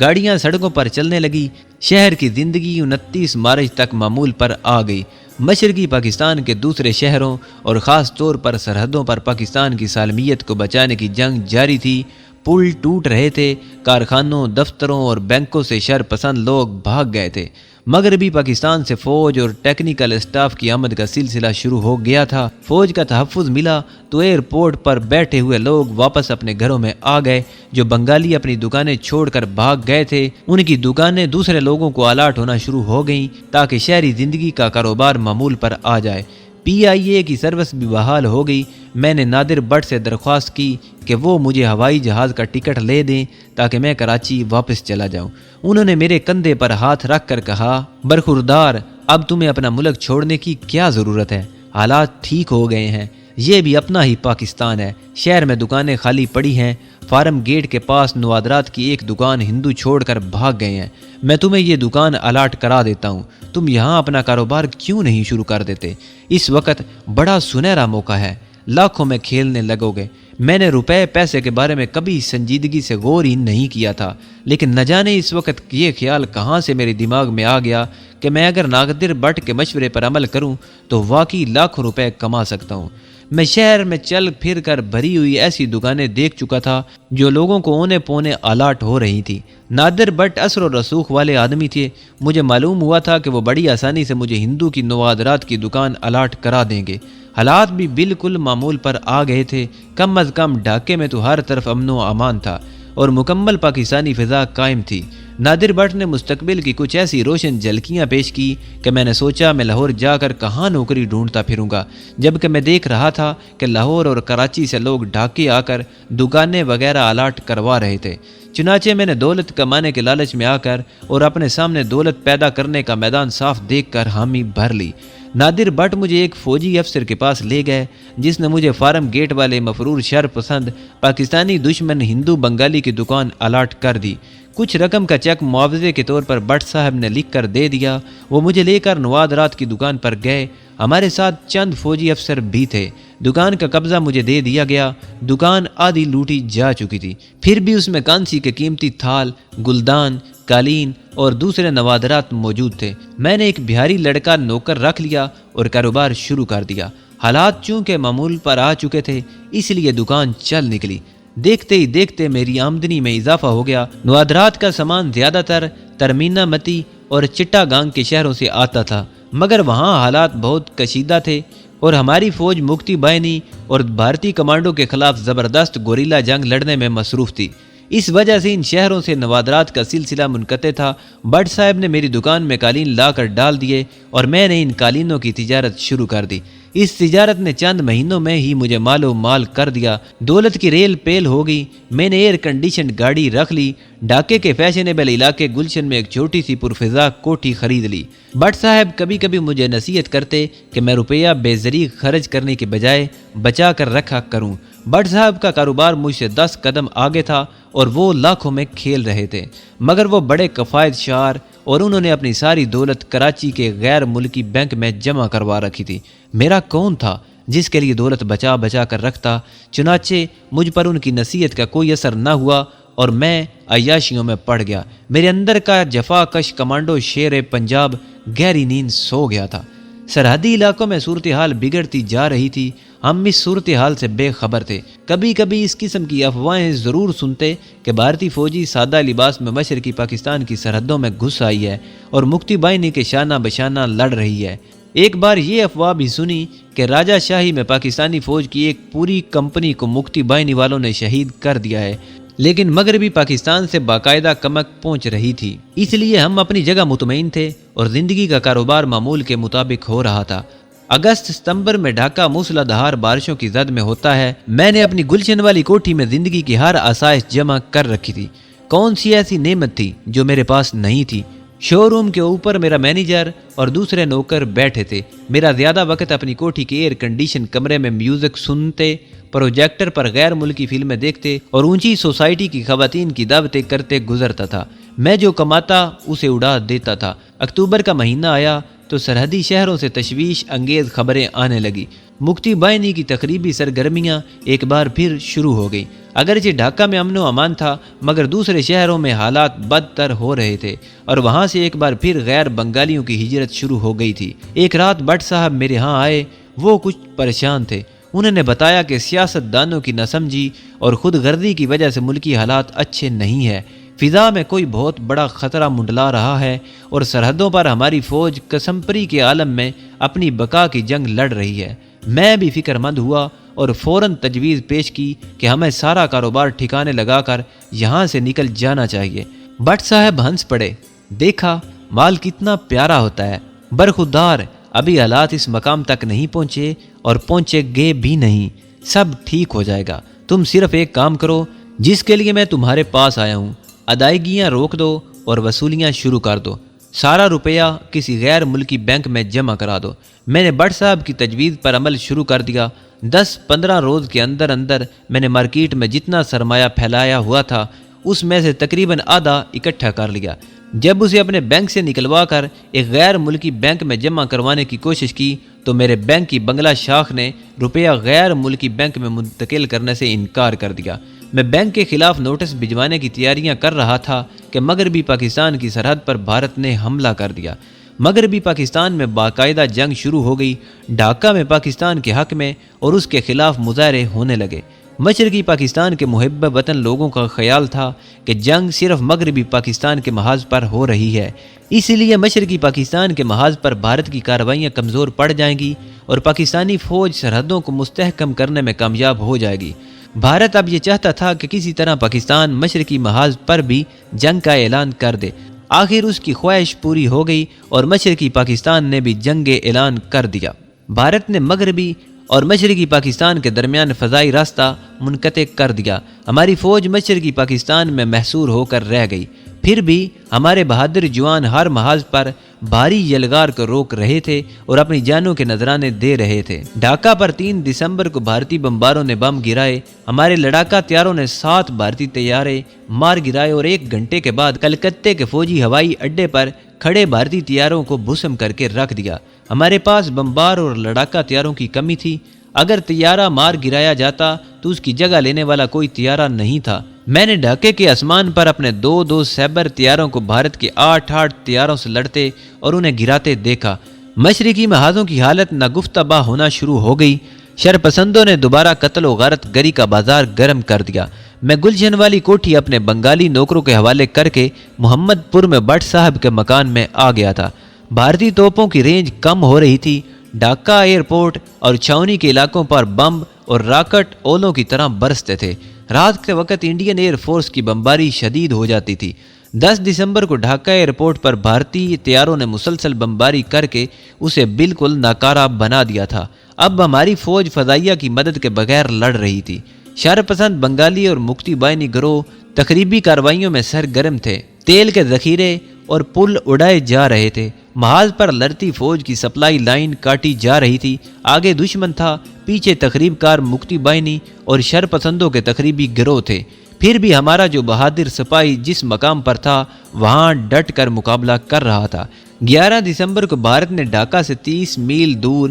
گاڑیاں سڑکوں پر چلنے لگی۔ شہر کی زندگی 29 مارچ تک معمول پر آ گئی۔ مشرقی پاکستان کے دوسرے شہروں اور خاص طور پر سرحدوں پر پاکستان کی سالمیت کو بچانے کی جنگ جاری تھی۔ پل ٹوٹ رہے تھے، کارخانوں، دفتروں اور بینکوں سے شر پسند لوگ بھاگ گئے تھے۔ مغربی پاکستان سے فوج اور ٹیکنیکل اسٹاف کی آمد کا سلسلہ شروع ہو گیا تھا۔ فوج کا تحفظ ملا تو ایئرپورٹ پر بیٹھے ہوئے لوگ واپس اپنے گھروں میں آ گئے۔ جو بنگالی اپنی دکانیں چھوڑ کر بھاگ گئے تھے، ان کی دکانیں دوسرے لوگوں کو الاٹ ہونا شروع ہو گئیں تاکہ شہری زندگی کا کاروبار معمول پر آ جائے۔ PIA کی سروس بھی بحال ہو گئی۔ میں نے نادر بٹ سے درخواست کی کہ وہ مجھے ہوائی جہاز کا ٹکٹ لے دیں تاکہ میں کراچی واپس چلا جاؤں۔ انہوں نے میرے کندھے پر ہاتھ رکھ کر کہا، برخوردار، اب تمہیں اپنا ملک چھوڑنے کی کیا ضرورت ہے؟ حالات ٹھیک ہو گئے ہیں، یہ بھی اپنا ہی پاکستان ہے۔ شہر میں دکانیں خالی پڑی ہیں۔ فارم گیٹ کے پاس نوادرات کی ایک دکان ہندو چھوڑ کر بھاگ گئے ہیں۔ میں تمہیں یہ دکان الاٹ کرا دیتا ہوں، تم یہاں اپنا کاروبار کیوں نہیں شروع کر دیتے؟ اس وقت بڑا سنہرا موقع ہے، لاکھوں میں کھیلنے لگو گے۔ میں نے روپے پیسے کے بارے میں کبھی سنجیدگی سے غور ہی نہیں کیا تھا، لیکن نہ جانے اس وقت یہ خیال کہاں سے میرے دماغ میں آ گیا کہ میں اگر نادر بٹ کے مشورے پر عمل کروں تو واقعی لاکھوں روپے کما سکتا ہوں۔ میں شہر میں چل پھر کر بھری ہوئی ایسی دکانیں دیکھ چکا تھا جو لوگوں کو اونے پونے الاٹ ہو رہی تھی۔ نادر بٹ اثر و رسوخ والے آدمی تھے۔ مجھے معلوم ہوا تھا کہ وہ بڑی آسانی سے مجھے ہندو کی نوادرات کی دکان الاٹ کرا دیں گے۔ حالات بھی بالکل معمول پر آ گئے تھے۔ کم از کم ڈھاکے میں تو ہر طرف امن و امان تھا اور مکمل پاکستانی فضا قائم تھی۔ نادر بٹ نے مستقبل کی کچھ ایسی روشن جھلکیاں پیش کی کہ میں نے سوچا میں لاہور جا کر کہاں نوکری ڈھونڈتا پھروں گا، جبکہ میں دیکھ رہا تھا کہ لاہور اور کراچی سے لوگ ڈھاکے آ کر دکانیں وغیرہ الاٹ کروا رہے تھے۔ چنانچہ میں نے دولت کمانے کے لالچ میں آ کر اور اپنے سامنے دولت پیدا کرنے کا میدان صاف دیکھ کر حامی بھر لی۔ نادر بٹ مجھے ایک فوجی افسر کے پاس لے گئے جس نے مجھے فارم گیٹ والے مفرور شر پسند پاکستانی دشمن ہندو بنگالی کی دکان الاٹ کر دی۔ کچھ رقم کا چیک معاوضے کے طور پر بٹ صاحب نے لکھ کر دے دیا۔ وہ مجھے لے کر نوادرات کی دکان پر گئے۔ ہمارے ساتھ چند فوجی افسر بھی تھے۔ دکان کا قبضہ مجھے دے دیا گیا۔ دکان آدھی لوٹی جا چکی تھی، پھر بھی اس میں کانسی کے قیمتی تھال، گلدان، قالین اور دوسرے نوادرات موجود تھے۔ میں نے ایک بہاری لڑکا نوکر رکھ لیا اور کاروبار شروع کر دیا۔ حالات چونکہ معمول پر آ چکے تھے اس لیے دکان چل نکلی۔ دیکھتے ہی دیکھتے میری آمدنی میں اضافہ ہو گیا۔ نوادرات کا سامان زیادہ تر ترمینا متی اور چٹا گانگ کے شہروں سے آتا تھا، مگر وہاں حالات بہت کشیدہ تھے اور ہماری فوج مکتی بائنی اور بھارتی کمانڈو کے خلاف زبردست گوریلا جنگ لڑنے میں مصروف تھی۔ اس وجہ سے ان شہروں سے نوادرات کا سلسلہ منقطع تھا۔ بٹ صاحب نے میری دکان میں قالین لا کر ڈال دیے اور میں نے ان قالینوں کی تجارت شروع کر دی۔ اس تجارت نے چند مہینوں میں ہی مجھے مال و مال کر دیا۔ دولت کی ریل پیل ہو گئی۔ میں نے ایئر کنڈیشنڈ گاڑی رکھ لی۔ ڈھاکے کے فیشنیبل علاقے گلشن میں ایک چھوٹی سی پرفضا کوٹھی خرید لی۔ بٹ صاحب کبھی کبھی مجھے نصیحت کرتے کہ میں روپیہ بے ذریع خرچ کرنے کے بجائے بچا کر رکھا کروں۔ بٹ صاحب کا کاروبار مجھ سے 10 قدم آگے تھا اور وہ لاکھوں میں کھیل رہے تھے، مگر وہ بڑے کفایت شعار اور انہوں نے اپنی ساری دولت کراچی کے غیر ملکی بینک میں جمع کروا رکھی تھی۔ میرا کون تھا جس کے لیے دولت بچا بچا کر رکھتا؟ چنانچہ مجھ پر ان کی نصیحت کا کوئی اثر نہ ہوا اور میں عیاشیوں میں پڑ گیا۔ میرے اندر کا جفا کش کمانڈو شیر پنجاب گہری نیند سو گیا تھا۔ سرحدی علاقوں میں صورتحال بگڑتی جا رہی تھی، ہم اس صورتحال سے بے خبر تھے۔ کبھی کبھی اس قسم کی افواہیں ضرور سنتے کہ بھارتی فوجی سادہ لباس میں مشرقی پاکستان کی سرحدوں میں گھس آئی ہے اور مکتی بائنی کے شانہ بشانہ لڑ رہی ہے۔ ایک بار یہ افواہ بھی سنی کہ راجہ شاہی میں پاکستانی فوج کی ایک پوری کمپنی کو مکتی بائنی والوں نے شہید کر دیا ہے، لیکن مغربی پاکستان سے باقاعدہ کمک پہنچ رہی تھی۔ اس لیے ہم اپنی جگہ مطمئن تھے اور زندگی کا کاروبار معمول کے مطابق ہو رہا تھا۔ اگست ستمبر میں ڈھاکہ موسلا دھار بارشوں کی زد میں ہوتا ہے۔ میں نے اپنی گلشن والی کوٹھی میں زندگی کی ہر آسائش جمع کر رکھی تھی۔ کون سی ایسی نعمت تھی جو میرے پاس نہیں تھی؟ شو روم کے اوپر میرا مینیجر اور دوسرے نوکر بیٹھے تھے۔ میرا زیادہ وقت اپنی کوٹھی کے ایئر کنڈیشن کمرے میں میوزک سنتے، پروجیکٹر پر غیر ملکی فلمیں دیکھتے اور اونچی سوسائٹی کی خواتین کی دعوتیں کرتے گزرتا تھا۔ میں جو کماتا اسے اڑا دیتا تھا۔ اکتوبر کا مہینہ آیا تو سرحدی شہروں سے تشویش انگیز خبریں آنے لگی۔ مکتی بائنی کی تقریبی سرگرمیاں ایک بار پھر شروع ہو گئیں۔ اگرچہ ڈھاکہ میں امن و امان تھا مگر دوسرے شہروں میں حالات بدتر ہو رہے تھے اور وہاں سے ایک بار پھر غیر بنگالیوں کی ہجرت شروع ہو گئی تھی۔ ایک رات بٹ صاحب میرے ہاں آئے۔ وہ کچھ پریشان تھے۔ انہوں نے بتایا کہ سیاست دانوں کی ناسمجھی اور خود غرضی کی وجہ سے ملکی حالات اچھے نہیں ہیں۔ فضا میں کوئی بہت بڑا خطرہ منڈلا رہا ہے اور سرحدوں پر ہماری فوج کسمپری کے عالم میں اپنی بقا کی جنگ لڑ رہی ہے۔ میں بھی فکر مند ہوا اور فوراً تجویز پیش کی کہ ہمیں سارا کاروبار ٹھکانے لگا کر یہاں سے نکل جانا چاہیے۔ بٹ صاحب ہنس پڑے۔ دیکھا مال کتنا پیارا ہوتا ہے، برخودار ابھی حالات اس مقام تک نہیں پہنچے اور پہنچے گے بھی نہیں، سب ٹھیک ہو جائے گا۔ تم صرف ایک کام کرو جس کے لیے میں تمہارے پاس آیا ہوں، ادائیگیاں روک دو اور وصولیاں شروع کر دو، سارا روپیہ کسی غیر ملکی بینک میں جمع کرا دو۔ میں نے بٹ صاحب کی تجویز پر عمل شروع کر دیا۔ 10-15 روز کے اندر اندر میں نے مارکیٹ میں جتنا سرمایہ پھیلایا ہوا تھا اس میں سے تقریباً آدھا اکٹھا کر لیا۔ جب اسے اپنے بینک سے نکلوا کر ایک غیر ملکی بینک میں جمع کروانے کی کوشش کی تو میرے بینک کی بنگلہ شاخ نے روپیہ غیر ملکی بینک میں منتقل کرنے سے انکار کر دیا۔ میں بینک کے خلاف نوٹس بھجوانے کی تیاریاں کر رہا تھا کہ مغربی پاکستان کی سرحد پر بھارت نے حملہ کر دیا۔ مغربی پاکستان میں باقاعدہ جنگ شروع ہو گئی۔ ڈھاکہ میں پاکستان کے حق میں اور اس کے خلاف مظاہرے ہونے لگے۔ مشرقی پاکستان کے محب وطن لوگوں کا خیال تھا کہ جنگ صرف مغربی پاکستان کے محاذ پر ہو رہی ہے، اس لیے مشرقی پاکستان کے محاذ پر بھارت کی کارروائیاں کمزور پڑ جائیں گی اور پاکستانی فوج سرحدوں کو مستحکم کرنے میں کامیاب ہو جائے گی۔ بھارت اب یہ چاہتا تھا کہ کسی طرح پاکستان مشرقی محاذ پر بھی جنگ کا اعلان کر دے۔ آخر اس کی خواہش پوری ہو گئی اور مشرقی پاکستان نے بھی جنگ اعلان کر دیا۔ بھارت نے مغربی اور مشرقی پاکستان کے درمیان فضائی راستہ منقطع کر دیا۔ ہماری فوج مشرقی پاکستان میں محصور ہو کر رہ گئی۔ پھر بھی ہمارے بہادر جوان ہر محاذ پر بھاری یلغار کو روک رہے تھے اور اپنی جانوں کے نذرانے دے رہے تھے۔ ڈھاکہ پر 3 دسمبر کو بھارتی بمباروں نے بم گرائے۔ ہمارے لڑاکا طیاروں نے 7 بھارتی طیارے مار گرائے اور 1 گھنٹے کے بعد کلکتے کے فوجی ہوائی اڈے پر کھڑے بھارتی طیاروں کو بھسم کر کے رکھ دیا۔ ہمارے پاس بمبار اور لڑاکا طیاروں کی کمی تھی۔ اگر طیارہ مار گرایا جاتا تو اس کی جگہ لینے والا کوئی طیارہ نہیں تھا۔ میں نے ڈھاکے کے آسمان پر اپنے 2 سیبر طیاروں کو بھارت کے 8 طیاروں سے لڑتے اور انہیں گراتے دیکھا۔ مشرقی محاذوں کی حالت ناگفتہ ہونا شروع ہو گئی۔ شرپسندوں نے دوبارہ قتل و غارت گری کا بازار گرم کر دیا۔ میں گلشن والی کوٹھی اپنے بنگالی نوکروں کے حوالے کر کے محمد پور میں بٹ صاحب کے مکان میں آ گیا تھا۔ بھارتی توپوں کی رینج کم ہو رہی تھی۔ ڈھاکہ ایئرپورٹ اور چھاونی کے علاقوں پر بم اور راکٹ اولوں کی طرح برستے تھے۔ رات کے وقت انڈین ایئر فورس کی بمباری شدید ہو جاتی تھی۔ 10 دسمبر کو ڈھاکہ ایئرپورٹ پر بھارتی طیاروں نے مسلسل بمباری کر کے اسے بالکل ناکارہ بنا دیا تھا۔ اب ہماری فوج فضائیہ کی مدد کے بغیر لڑ رہی تھی۔ شرپسند بنگالی اور مکتی بائنی گروہ تخریبی کارروائیوں میں سرگرم تھے۔ تیل کے ذخیرے اور پل اڑائے جا رہے تھے۔ محاذ پر لڑتی فوج کی سپلائی لائن کاٹی جا رہی تھی۔ آگے دشمن تھا، پیچھے تخریب کار مکتی بائنی اور شرپسندوں کے تخریبی گروہ تھے۔ پھر بھی ہمارا جو بہادر سپاہی جس مقام پر تھا وہاں ڈٹ کر مقابلہ کر رہا تھا۔ 11 دسمبر کو بھارت نے ڈھاکہ سے 30 میل دور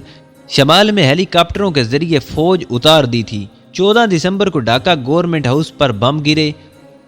شمال میں ہیلی کاپٹروں کے ذریعے فوج اتار دی تھی۔ 14 دسمبر کو ڈھاکہ گورنمنٹ ہاؤس پر بم گرے۔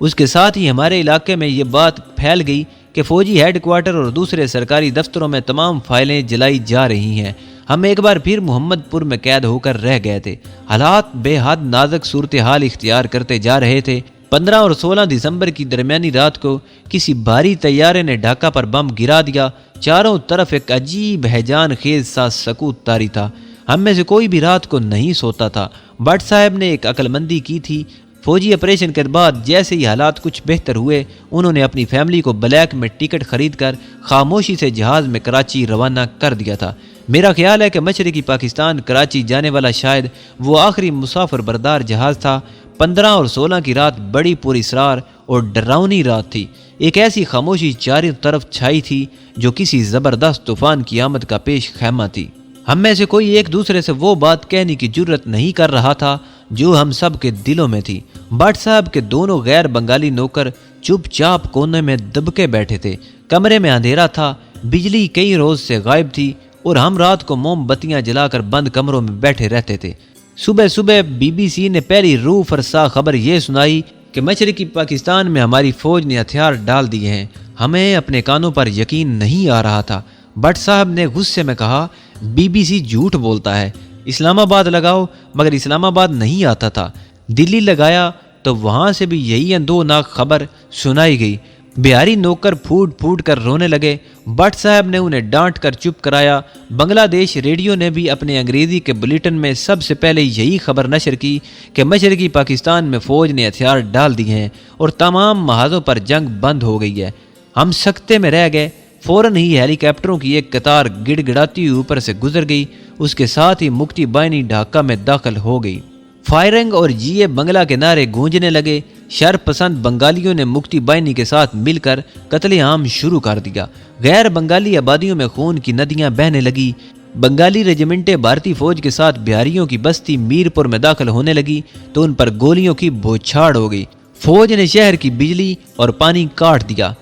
اس کے ساتھ ہی ہمارے علاقے میں یہ بات پھیل گئی کہ فوجی ہیڈ کوارٹر اور دوسرے سرکاری دفتروں میں تمام فائلیں جلائی جا رہی ہیں۔ ہم ایک بار پھر محمد پور میں قید ہو کر رہ گئے تھے۔ حالات بے حد نازک صورتحال اختیار کرتے جا رہے تھے۔ 15 اور 16 دسمبر کی درمیانی رات کو کسی بھاری طیارے نے ڈھاکہ پر بم گرا دیا۔ چاروں طرف ایک عجیب ہیجان خیز سا سکوت طاری تھا۔ ہم میں سے کوئی بھی رات کو نہیں سوتا تھا۔ بٹ صاحب نے ایک عقل مندی کی تھی۔ فوجی آپریشن کے بعد جیسے ہی حالات کچھ بہتر ہوئے، انہوں نے اپنی فیملی کو بلیک میں ٹکٹ خرید کر خاموشی سے جہاز میں کراچی روانہ کر دیا تھا۔ میرا خیال ہے کہ مشرقی پاکستان کراچی جانے والا شاید وہ آخری مسافر بردار جہاز تھا۔ 15 اور 16 کی رات بڑی پر اسرار اور ڈراؤنی رات تھی۔ ایک ایسی خاموشی چاروں طرف چھائی تھی جو کسی زبردست طوفان کی آمد کا پیش خیمہ تھی۔ ہم میں سے کوئی ایک دوسرے سے وہ بات کہنے کی جرت نہیں کر رہا تھا جو ہم سب کے دلوں میں تھی۔ بٹ صاحب کے دونوں غیر بنگالی نوکر چپ چاپ کونے میں دب کے بیٹھے تھے۔ کمرے میں اندھیرا تھا، بجلی کئی روز سے غائب تھی اور ہم رات کو موم بتیاں جلا کر بند کمروں میں بیٹھے رہتے تھے۔ صبح BBC نے پہلی روح فرسا خبر یہ سنائی کہ مشرقی پاکستان میں ہماری فوج نے ہتھیار ڈال دیے ہیں۔ ہمیں اپنے کانوں پر یقین نہیں آ رہا تھا۔ بٹ صاحب نے غصے میں کہا، BBC جھوٹ بولتا ہے، اسلام آباد لگاؤ، مگر اسلام آباد نہیں آتا تھا۔ دلی لگایا تو وہاں سے بھی یہی اندوناک خبر سنائی گئی۔ بہاری نوکر پھوٹ پھوٹ کر رونے لگے۔ بٹ صاحب نے انہیں ڈانٹ کر چپ کرایا۔ بنگلہ دیش ریڈیو نے بھی اپنے انگریزی کے بلیٹن میں سب سے پہلے یہی خبر نشر کی کہ مشرقی پاکستان میں فوج نے ہتھیار ڈال دیے ہیں اور تمام محاذوں پر جنگ بند ہو گئی ہے۔ ہم سکتے میں رہ گئے۔ فوراً ہی ہیلی کاپٹروں کی ایک قطار گڑ گڑاتی ہوئی اوپر سے گزر گئی۔ اس کے ساتھ ہی مکتی بائنی ڈھاکہ میں داخل ہو گئی۔ فائرنگ اور جیے بنگلہ کے نعرے گونجنے لگے۔ شر پسند بنگالیوں نے مکتی بائنی کے ساتھ مل کر قتل عام شروع کر دیا۔ غیر بنگالی آبادیوں میں خون کی ندیاں بہنے لگی۔ بنگالی ریجمنٹیں بھارتی فوج کے ساتھ بہاریوں کی بستی میرپور میں داخل ہونے لگی تو ان پر گولیوں کی بوچھاڑ ہو گئی۔ فوج نے شہر کی بجلی اور پانی کاٹ دیا۔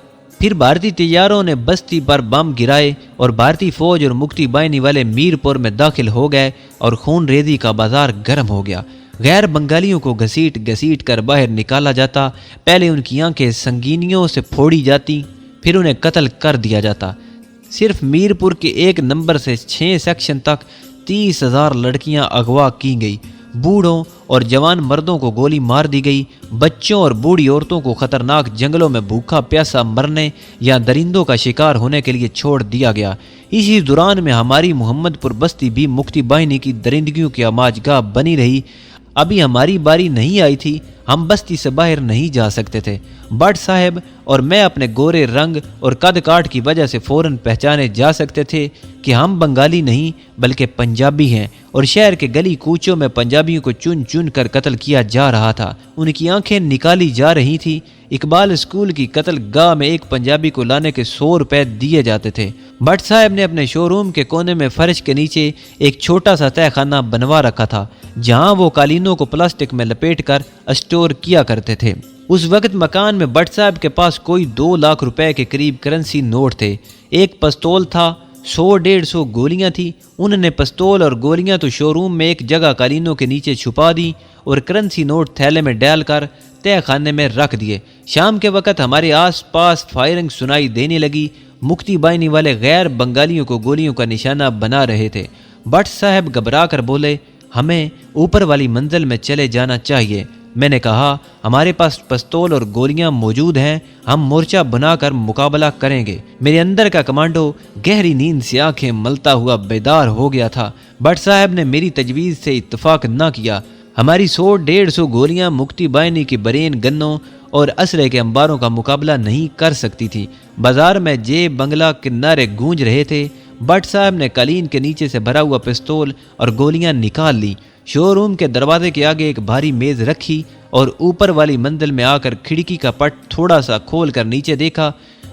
پھر بھارتی طیاروں نے بستی پر بم گرائے اور بھارتی فوج اور مکتی بائنی والے میرپور میں داخل ہو گئے اور خون ریزی کا بازار گرم ہو گیا۔ غیر بنگالیوں کو گھسیٹ گھسیٹ کر باہر نکالا جاتا۔ پہلے ان کی آنکھیں سنگینیوں سے پھوڑی جاتی، پھر انہیں قتل کر دیا جاتا۔ صرف میرپور کے 1 نمبر سے 6 سیکشن تک 30,000 لڑکیاں اغوا کی گئی۔ بوڑھوں اور جوان مردوں کو گولی مار دی گئی۔ بچوں اور بوڑھی عورتوں کو خطرناک جنگلوں میں بھوکا پیاسا مرنے یا درندوں کا شکار ہونے کے لیے چھوڑ دیا گیا۔ اسی دوران میں ہماری محمد پور بستی بھی مکتی بائنی کی درندگیوں کی آماج گاہ بنی رہی۔ ابھی ہماری باری نہیں آئی تھی، ہم بستی سے باہر نہیں جا سکتے تھے۔ بٹ صاحب اور میں اپنے گورے رنگ اور قد کاٹ کی وجہ سے فوراً پہچانے جا سکتے تھے کہ ہم بنگالی نہیں بلکہ پنجابی ہیں، اور شہر کے گلی کوچوں میں پنجابیوں کو چن چن کر قتل کیا جا رہا تھا۔ ان کی آنکھیں نکالی جا رہی تھی۔ اقبال اسکول کی قتل گاہ میں ایک پنجابی کو لانے کے 100 روپے دیے جاتے تھے۔ بٹ صاحب نے اپنے شو روم کے کونے میں فرش کے نیچے ایک چھوٹا سا تہہ خانہ بنوا رکھا تھا جہاں وہ قالینوں کو پلاسٹک میں لپیٹ کر اسٹور کیا کرتے تھے۔ اس وقت مکان میں بٹ صاحب کے پاس کوئی 2 لاکھ روپے کے قریب کرنسی نوٹ تھے۔ ایک پستول تھا، 100-150 گولیاں تھیں۔ انہوں نے پستول اور گولیاں تو شو روم میں ایک جگہ قالینوں کے نیچے چھپا دی اور کرنسی نوٹ تھیلے میں ڈال کر تہہ خانے میں رکھ دیے۔ شام کے وقت ہمارے آس پاس فائرنگ سنائی دینے لگی۔ مکتی بائنی والے غیر بنگالیوں کو گولیوں کا نشانہ بنا رہے تھے۔ بٹ صاحب گھبرا کر بولے، ہمیں اوپر والی منزل میں چلے جانا چاہیے۔ میں نے کہا، ہمارے پاس پستول اور گولیاں موجود ہیں، ہم مورچہ بنا کر مقابلہ کریں گے۔ میرے اندر کا کمانڈو گہری نیند سے آنکھیں ملتا ہوا بیدار ہو گیا تھا۔ بٹ صاحب نے میری تجویز سے اتفاق نہ کیا۔ ہماری 100-150 گولیاں مکتی بائنی کی برین گنوں اور اسلحے کے انباروں کا مقابلہ نہیں کر سکتی تھی۔ بازار میں جے بنگلہ کے نعرے گونج رہے تھے۔ بٹ صاحب نے قالین کے نیچے سے بھرا ہوا پستول اور گولیاں نکال لی، شو روم کے دروازے کے آگے ایک بھاری میز رکھی اور اوپر والی منزل میں آ کر کھڑکی کا پٹ تھوڑا سا کھول کر نیچے دیکھا۔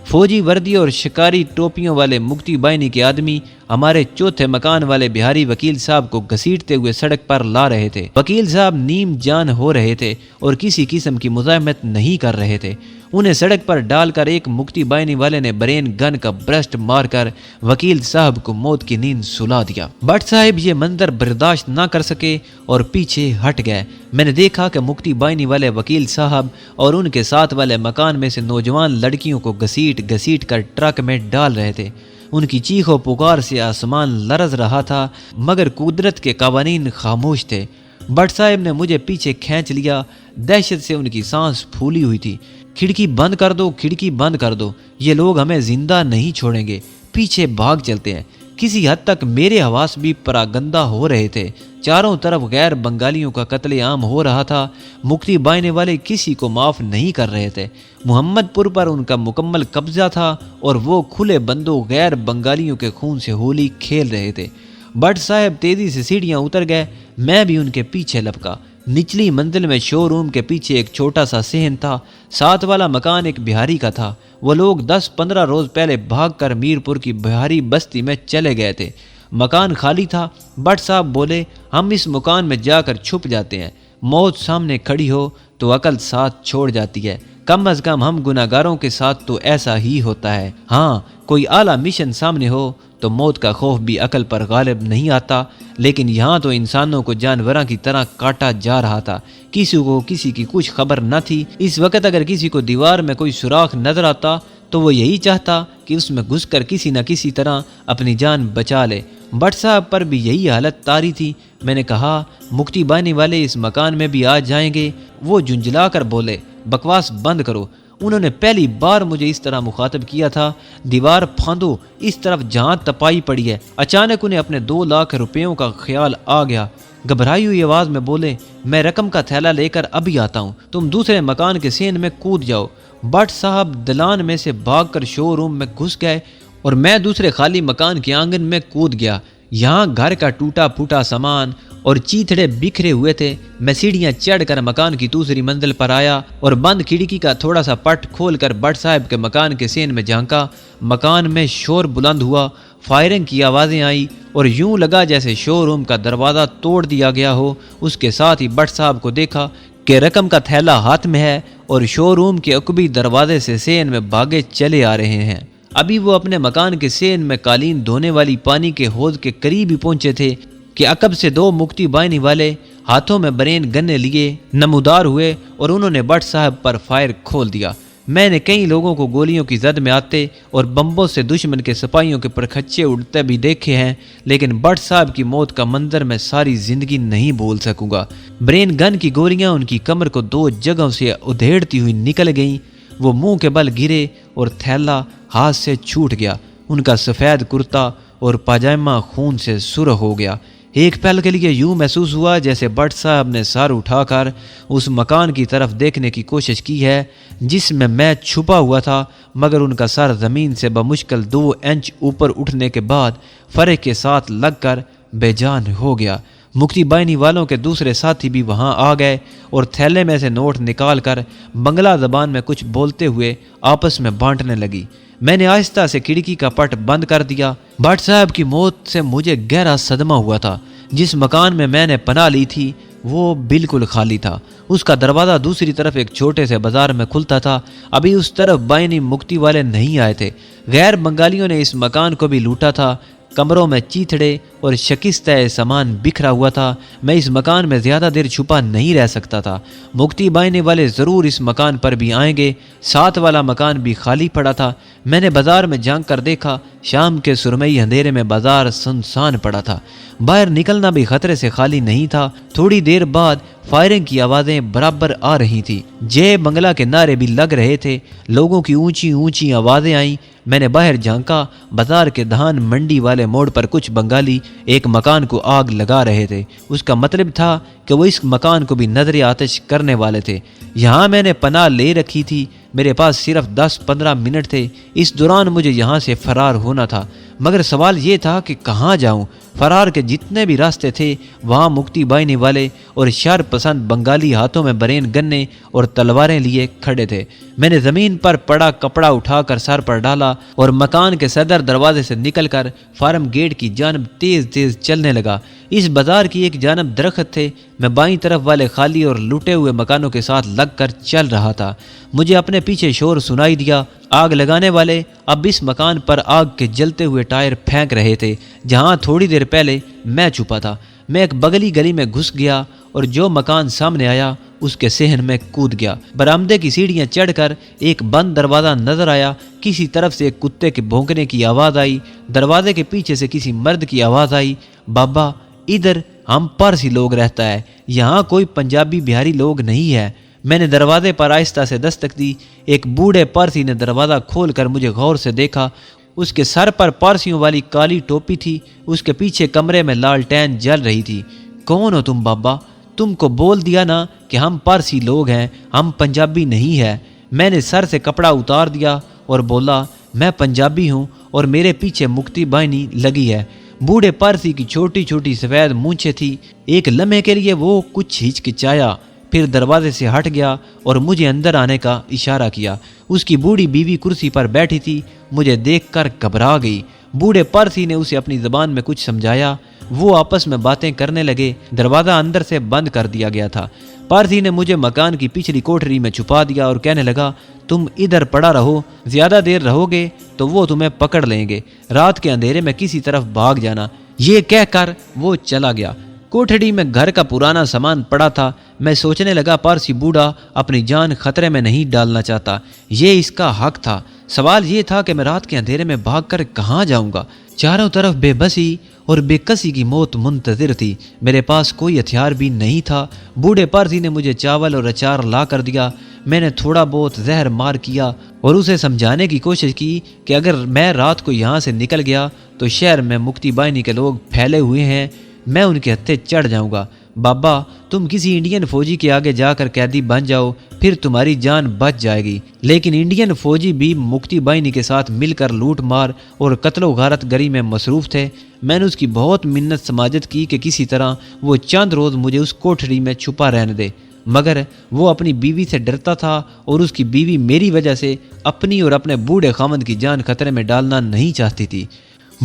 فوجی وردی اور شکاری ٹوپیوں والے مکتی بائنی کے آدمی ہمارے چوتھے مکان والے بہاری وکیل صاحب کو گھسیٹتے ہوئے سڑک پر لا رہے تھے۔ وکیل صاحب نیم جان ہو رہے تھے اور کسی قسم کی مزاحمت نہیں کر رہے تھے۔ انہیں سڑک پر ڈال کر ایک مکتی بائنی والے نے برین گن کا برسٹ مار کر وکیل صاحب کو موت کی نیند سلا دیا۔ بٹ صاحب یہ منظر برداشت نہ کر سکے اور پیچھے ہٹ گئے۔ میں نے دیکھا کہ مکتی بائنی والے وکیل صاحب اور ان کے ساتھ والے مکان میں سے نوجوان لڑکیوں کو گھسیٹ کر ٹرک میں ڈال رہے تھے۔ ان کی چیخ و پکار سے آسمان لرز رہا تھا، مگر قدرت کے قوانین خاموش تھے۔ بٹ صاحب نے مجھے پیچھے کھینچ لیا، دہشت سے ان کی سانس پھولی ہوئی تھی۔ کھڑکی بند کر دو، کھڑکی بند کر دو، یہ لوگ ہمیں زندہ نہیں چھوڑیں گے، پیچھے بھاگ چلتے ہیں۔ کسی حد تک میرے حواس بھی پراگندہ ہو رہے تھے۔ چاروں طرف غیر بنگالیوں کا قتل عام ہو رہا تھا۔ مکتی بائنے والے کسی کو معاف نہیں کر رہے تھے۔ محمد پور پر ان کا مکمل قبضہ تھا اور وہ کھلے بندوں غیر بنگالیوں کے خون سے ہولی کھیل رہے تھے۔ بٹ صاحب تیزی سے سیڑھیاں اتر گئے، میں بھی ان کے پیچھے لپکا۔ نچلی منزل میں شو روم کے پیچھے ایک چھوٹا سا صحن تھا۔ ساتھ والا مکان ایک بہاری کا تھا۔ وہ لوگ 10-15 روز پہلے بھاگ کر میرپور کی بہاری بستی میں چلے گئے تھے۔ مکان خالی تھا۔ بٹ صاحب بولے، ہم اس مکان میں جا کر چھپ جاتے ہیں۔ موت سامنے کھڑی ہو تو عقل ساتھ چھوڑ جاتی ہے۔ کم از کم ہم گناہ گاروں کے ساتھ تو ایسا ہی ہوتا ہے۔ ہاں، کوئی اعلیٰ مشن سامنے ہو تو موت کا خوف بھی عقل پر غالب نہیں آتا، لیکن یہاں تو انسانوں کو جانوراں کی طرح کاٹا جا رہا تھا۔ کسی کو کسی کی کچھ خبر نہ تھی۔ اس وقت اگر کسی کو دیوار میں کوئی سوراخ نظر آتا تو وہ یہی چاہتا کہ اس میں گھس کر کسی نہ کسی طرح اپنی جان بچا لے۔ بٹ صاحب پر بھی یہی حالت طاری تھی۔ میں نے کہا، مکتی بانی والے اس مکان میں بھی آ جائیں گے؟ وہ جھنجھلا کر بولے، بکواس بند کرو۔ انہوں نے پہلی بار مجھے اس طرح مخاطب کیا تھا۔ دیوار پھاندو، اس طرف جہاں تپائی پڑی ہے۔ اچانک انہیں اپنے 2 لاکھ روپیوں کا خیال آ گیا۔ گھبرائی ہوئی آواز میں بولے، میں رقم کا تھیلا لے کر ابھی آتا ہوں، تم دوسرے مکان کے صحن میں کود جاؤ۔ بٹ صاحب دلان میں سے بھاگ کر شو روم میں گھس گئے اور میں دوسرے خالی مکان کے آنگن میں کود گیا۔ یہاں گھر کا ٹوٹا پھوٹا سامان اور چیتڑے بکھرے ہوئے تھے۔ میں سیڑھیاں چڑھ کر مکان کی دوسری منزل پر آیا اور بند کھڑکی کا تھوڑا سا پٹ کھول کر بٹ صاحب کے مکان کے صحن میں جھانکا۔ مکان میں شور بلند ہوا، فائرنگ کی آوازیں آئیں اور یوں لگا جیسے شو روم کا دروازہ توڑ دیا گیا ہو۔ اس کے ساتھ ہی بٹ صاحب کو دیکھا کہ رقم کا تھیلا ہاتھ میں ہے اور شو روم کے عقبی دروازے سے صحن میں بھاگے چلے آ رہے ہیں۔ ابھی وہ اپنے مکان کے صحن میں قالین دھونے والی پانی کے حوض کے قریب ہی پہنچے تھے کہ عقب سے 2 مکتی بائنی والے ہاتھوں میں برین گنے لیے نمودار ہوئے اور انہوں نے بٹ صاحب پر فائر کھول دیا۔ میں نے کئی لوگوں کو گولیوں کی زد میں آتے اور بمبوں سے دشمن کے سپاہیوں کے پرکھچے اڑتے بھی دیکھے ہیں، لیکن بٹ صاحب کی موت کا منظر میں ساری زندگی نہیں بھول سکوں گا۔ برین گن کی گولیاں ان کی کمر کو 2 جگہوں سے ادھیڑتی ہوئی نکل گئیں۔ وہ منہ کے بل گرے اور تھیلا ہاتھ سے چھوٹ گیا۔ ان کا سفید کرتا اور پاجامہ خون سے سرخ ہو گیا۔ ایک پل کے لیے یوں محسوس ہوا جیسے بٹ صاحب نے سر اٹھا کر اس مکان کی طرف دیکھنے کی کوشش کی ہے جس میں چھپا ہوا تھا، مگر ان کا سر زمین سے بمشکل 2 انچ اوپر اٹھنے کے بعد فرق کے ساتھ لگ کر بے جان ہو گیا۔ مکتی بائنی والوں کے دوسرے ساتھی بھی وہاں آ گئے اور تھیلے میں سے نوٹ نکال کر بنگلہ زبان میں کچھ بولتے ہوئے آپس میں بانٹنے لگی۔ میں نے آہستہ سے کھڑکی کا پٹ بند کر دیا۔ بٹ صاحب کی موت سے مجھے گہرا صدمہ ہوا تھا۔ جس مکان میں نے پناہ لی تھی وہ بالکل خالی تھا۔ اس کا دروازہ دوسری طرف ایک چھوٹے سے بازار میں کھلتا تھا۔ ابھی اس طرف بائنی مکتی والے نہیں آئے تھے۔ غیر بنگالیوں نے اس مکان کو بھی لوٹا تھا۔ کمروں میں چیتڑے اور شکستہ سامان بکھرا ہوا تھا۔ میں اس مکان میں زیادہ دیر چھپا نہیں رہ سکتا تھا۔ مکتی بائنے والے ضرور اس مکان پر بھی آئیں گے۔ ساتھ والا مکان بھی خالی پڑا تھا۔ میں نے بازار میں جھانک کر دیکھا، شام کے سرمئی اندھیرے میں بازار سنسان پڑا تھا۔ باہر نکلنا بھی خطرے سے خالی نہیں تھا۔ تھوڑی دیر بعد فائرنگ کی آوازیں برابر آ رہی تھی۔ جے بنگلہ کے نعرے بھی لگ رہے تھے۔ لوگوں کی اونچی اونچی آوازیں آئیں۔ میں نے باہر جھانکا، بازار کے دھان منڈی والے موڑ پر کچھ بنگالی ایک مکان کو آگ لگا رہے تھے۔ اس کا مطلب تھا کہ وہ اس مکان کو بھی نظر آتش کرنے والے تھے۔ یہاں میں نے پناہ لے رکھی تھی۔ میرے پاس صرف 10-15 منٹ تھے۔ اس دوران مجھے یہاں سے فرار ہونا تھا۔ مگر سوال یہ تھا کہ کہاں جاؤں۔ فرار کے جتنے بھی راستے تھے وہاں مکتی بائنی والے اور شر پسند بنگالی ہاتھوں میں برین گنے اور تلواریں لیے کھڑے تھے۔ میں نے زمین پر پڑا کپڑا اٹھا کر سر پر ڈالا اور مکان کے صدر دروازے سے نکل کر فارم گیٹ کی جانب تیز تیز چلنے لگا۔ اس بازار کی ایک جانب درخت تھے، میں بائیں طرف والے خالی اور لوٹے ہوئے مکانوں کے ساتھ لگ کر چل رہا تھا۔ مجھے اپنے پیچھے شور سنائی دیا۔ آگ لگانے والے اب اس مکان پر آگ کے جلتے ہوئے ٹائر پھینک رہے تھے جہاں تھوڑی دیر پہلے میں چھپا تھا۔ میں ایک بغلی گلی میں گھس گیا اور جو مکان سامنے آیا اس کے صحن میں کود گیا۔ برآمدے کی سیڑھیاں چڑھ کر ایک بند دروازہ نظر آیا۔ کسی طرف سے ایک کتے کے بھونکنے کی آواز آئی۔ دروازے کے پیچھے سے کسی مرد کی آواز آئی، بابا ادھر ہم پارسی لوگ رہتا ہے، یہاں کوئی پنجابی بہاری لوگ نہیں ہے۔ میں نے دروازے پر آہستہ سے دستک دی۔ ایک بوڑھے پارسی نے دروازہ کھول کر مجھے غور سے دیکھا۔ اس کے سر پر پارسیوں والی کالی ٹوپی تھی، اس کے پیچھے کمرے میں لالٹین جل رہی تھی۔ کون ہو تم بابا؟ تم کو بول دیا نا کہ ہم پارسی لوگ ہیں، ہم پنجابی نہیں ہیں۔ میں نے سر سے کپڑا اتار دیا اور بولا، میں پنجابی ہوں اور میرے پیچھے مکتی بائنی لگی ہے۔ بوڑھے پارسی کی چھوٹی چھوٹی سفید مونچھیں تھی۔ ایک لمحے کے لیے وہ کچھ ہچکچایا، پھر دروازے سے ہٹ گیا اور مجھے اندر آنے کا اشارہ کیا۔ اس کی بوڑھی بیوی کرسی پر بیٹھی تھی، مجھے دیکھ کر گھبرا گئی۔ بوڑھے پارسی نے اسے اپنی زبان میں کچھ سمجھایا، وہ آپس میں باتیں کرنے لگے۔ دروازہ اندر سے بند کر دیا گیا تھا۔ پارسی نے مجھے مکان کی پچھلی کوٹری میں چھپا دیا اور کہنے لگا، تم ادھر پڑا رہو، زیادہ دیر رہو گے تو وہ تمہیں پکڑ لیں گے، رات کے اندھیرے میں کسی طرف بھاگ جانا۔ یہ کہہ کر وہ چلا گیا۔ کوٹھڑی میں گھر کا پرانا سامان پڑا تھا۔ میں سوچنے لگا پارسی بوڑھا اپنی جان خطرے میں نہیں ڈالنا چاہتا، یہ اس کا حق تھا۔ سوال یہ تھا کہ میں رات کے اندھیرے میں بھاگ کر کہاں جاؤں گا؟ چاروں طرف بے بسی اور بے کسی کی موت منتظر تھی۔ میرے پاس کوئی ہتھیار بھی نہیں تھا۔ بوڑھے پارسی نے مجھے چاول اور اچار لا کر دیا۔ میں نے تھوڑا بہت زہر مار کیا اور اسے سمجھانے کی کوشش کی کہ اگر میں رات کو یہاں سے نکل گیا تو شہر میں مکتی بائنی کے لوگ پھیلے ہوئے ہیں، میں ان کے ہتھے چڑھ جاؤں گا۔ بابا تم کسی انڈین فوجی کے آگے جا کر قیدی بن جاؤ، پھر تمہاری جان بچ جائے گی۔ لیکن انڈین فوجی بھی مکتی بائنی کے ساتھ مل کر لوٹ مار اور قتل و غارت گری میں مصروف تھے۔ میں نے اس کی بہت منت سماجت کی کہ کسی طرح وہ چند روز مجھے اس کوٹھڑی میں چھپا رہنے دے، مگر وہ اپنی بیوی سے ڈرتا تھا اور اس کی بیوی میری وجہ سے اپنی اور اپنے بوڑھے خاوند کی جان خطرے میں ڈالنا نہیں چاہتی تھی۔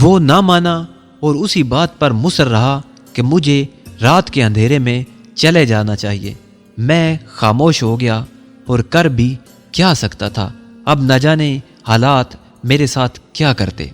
وہ نہ مانا اور اسی بات پر مصر رہا کہ مجھے رات کے اندھیرے میں چلے جانا چاہیے۔ میں خاموش ہو گیا اور کر بھی کیا سکتا تھا؟ اب نہ جانے حالات میرے ساتھ کیا کرتے۔